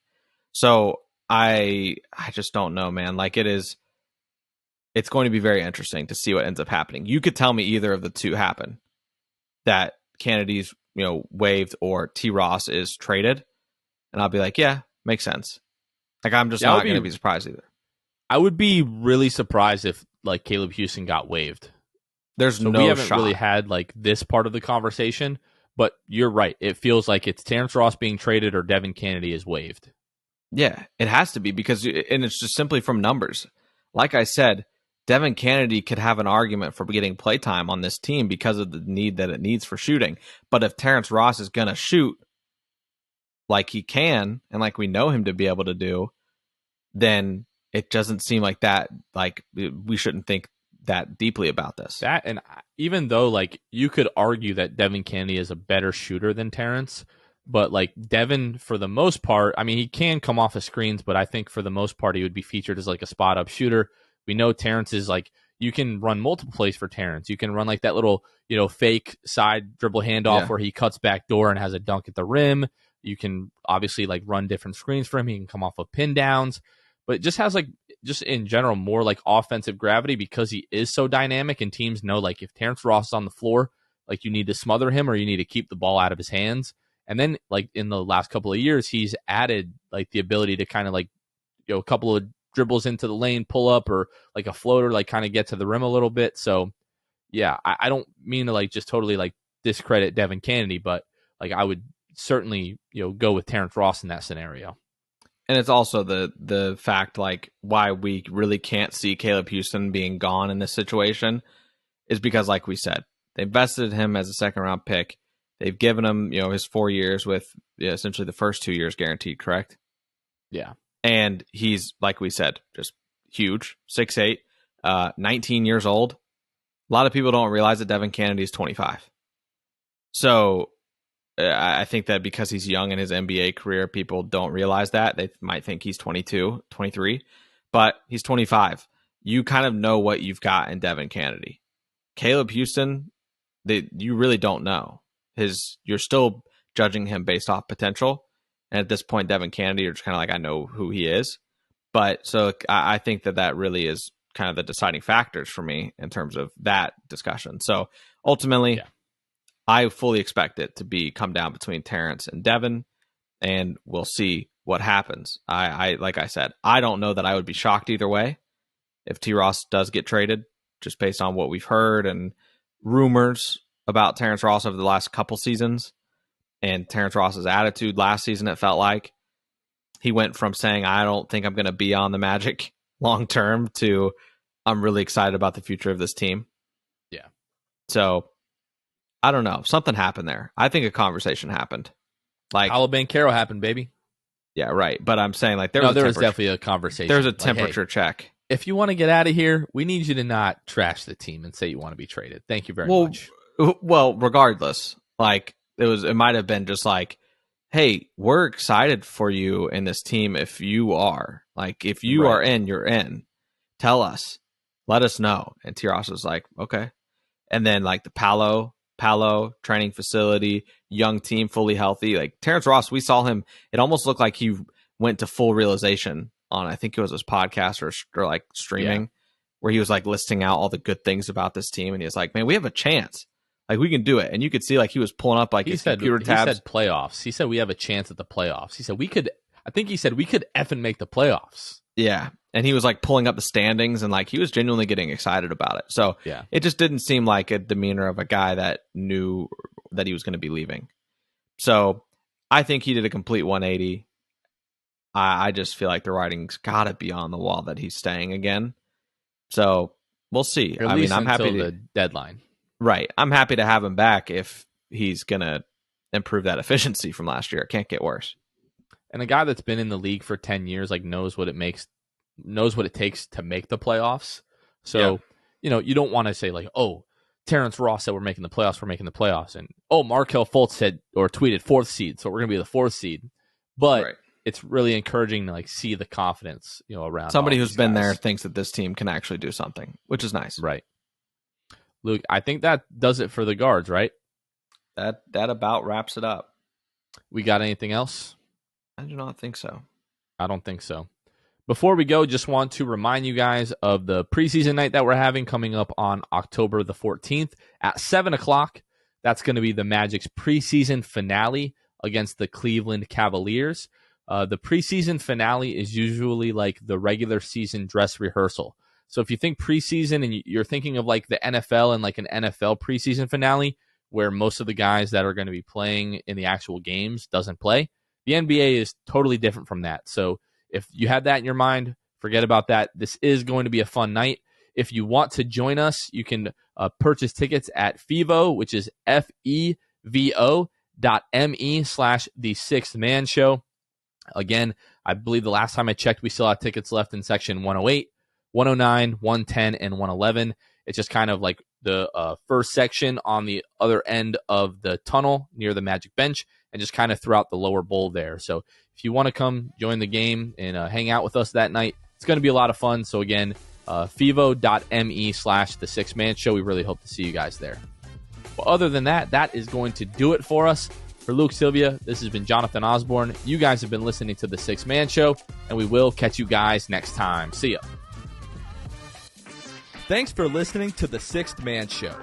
So I just don't know, man. Like it's going to be very interesting to see what ends up happening. You could tell me either of the two happen, that Cannady's waived or T. Ross is traded, and I'll be like, yeah, makes sense. Like, I'm just not going to be surprised either. I would be really surprised if like Caleb Houston got waived. We haven't really had like this part of the conversation, but you're right. It feels like it's Terrence Ross being traded or Devin Cannady is waived. Yeah, it has to be and it's just simply from numbers. Like I said, Devin Cannady could have an argument for getting playtime on this team because of the need that it needs for shooting. But if Terrence Ross is going to shoot like he can, and like we know him to be able to do, then it doesn't seem like that. Like we shouldn't think that deeply about this. That, and even though like you could argue that Devin Cannady is a better shooter than Terrence, but like Devin, for the most part, I mean, he can come off of screens, but I think for the most part, he would be featured as like a spot up shooter. We know Terrence is like, you can run multiple plays for Terrence. You can run like that little, fake side dribble handoff where he cuts back door and has a dunk at the rim. You can obviously like run different screens for him. He can come off of pin downs, but it just has like, just in general, more like offensive gravity because he is so dynamic, and teams know like if Terrence Ross is on the floor, like you need to smother him or you need to keep the ball out of his hands. And then like in the last couple of years, he's added like the ability to kind of like, a couple of dribbles into the lane, pull up, or like a floater, like kind of get to the rim a little bit. So yeah, I don't mean to like just totally like discredit Devin Cannady, but like I would certainly, go with Terrence Ross in that scenario. And it's also the fact like why we really can't see Caleb Houston being gone in this situation is because, like we said, they invested him as a second round pick. They've given him, his 4 years with essentially the first 2 years guaranteed, correct? Yeah. And he's, like we said, just huge, 6'8", 19 years old. A lot of people don't realize that Devin Cannady is 25. So I think that because he's young in his NBA career, people don't realize that. They might think he's 22, 23, but he's 25. You kind of know what you've got in Devin Cannady. Caleb Houston, you really don't know. You're still judging him based off potential. And at this point, Devin Cannady, you're just kind of like, I know who he is. But so I think that really is kind of the deciding factors for me in terms of that discussion. So ultimately, I fully expect it to come down between Terrence and Devin, and we'll see what happens. I like I said, I don't know that I would be shocked either way if T. Ross does get traded, just based on what we've heard and rumors about Terrence Ross over the last couple seasons, and Terrence Ross's attitude last season. It felt like he went from saying, I don't think I'm going to be on the Magic long term, to I'm really excited about the future of this team. Yeah. So I don't know. Something happened there. I think a conversation happened. Like Alabama happened, baby. Yeah, right. But I'm saying, like, there was definitely a conversation. There's a temperature check. If you want to get out of here, we need you to not trash the team and say you want to be traded. Thank you very much. Well, regardless, like, it might have been just like, hey, we're excited for you in this team. If you are, like, if you are in, you're in. Tell us, let us know. And T. Ross was like, okay. And then, like, the Palo training facility, young team, fully healthy. Like, Terrence Ross, we saw him. It almost looked like he went to full realization on, I think it was his podcast or like streaming, where he was like listing out all the good things about this team. And he was like, man, we have a chance. Like, we can do it. And you could see, like, he was pulling up, like, his computer tabs. He said playoffs. He said we have a chance at the playoffs. He said we could effing make the playoffs. Yeah. And he was, like, pulling up the standings, and, like, he was genuinely getting excited about it. So it just didn't seem like a demeanor of a guy that knew that he was going to be leaving. So I think he did a complete 180. I just feel like the writing's got to be on the wall that he's staying again. So we'll see. I mean, I'm happy to the deadline. Right. I'm happy to have him back if he's going to improve that efficiency from last year. It can't get worse. And a guy that's been in the league for 10 years, like, knows what it takes to make the playoffs. So, you know, you don't want to say, like, oh, Terrence Ross said we're making the playoffs. And, oh, Markelle Fultz said or tweeted 4th seed, so we're going to be the 4th seed. But it's really encouraging to, like, see the confidence, you know, around somebody who's been there thinks that this team can actually do something, which is nice. Right. Luke, I think that does it for the guards, right? That about wraps it up. We got anything else? I do not think so. I don't think so. Before we go, just want to remind you guys of the preseason night that we're having coming up on October the 14th at 7 o'clock. That's going to be the Magic's preseason finale against the Cleveland Cavaliers. The preseason finale is usually like the regular season dress rehearsal. So if you think preseason and you're thinking of like the NFL and like an NFL preseason finale where most of the guys that are going to be playing in the actual games doesn't play, the NBA is totally different from that. So if you had that in your mind, forget about that. This is going to be a fun night. If you want to join us, you can purchase tickets at FEVO, which is FEVO.me/The Sixth Man Show. Again, I believe the last time I checked, we still have tickets left in section 108, 109, 110, and 111. It's just kind of like the first section on the other end of the tunnel near the Magic bench, and just kind of throughout the lower bowl there. So if you want to come join the game and hang out with us that night, it's going to be a lot of fun. So again, FEVO.me/The Sixth Man Show. We really hope to see you guys there. Well, other than that, that is going to do it for us. For Luke Sylvia, this has been Jonathan Osborne. You guys have been listening to The Sixth Man Show, and we will catch you guys next time. See ya. Thanks for listening to The Sixth Man Show.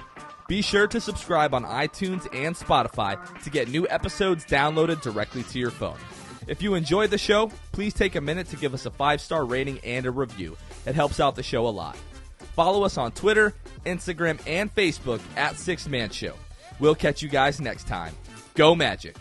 Be sure to subscribe on iTunes and Spotify to get new episodes downloaded directly to your phone. If you enjoyed the show, please take a minute to give us a 5-star rating and a review. It helps out the show a lot. Follow us on Twitter, Instagram, and Facebook at Sixth Man Show. We'll catch you guys next time. Go Magic!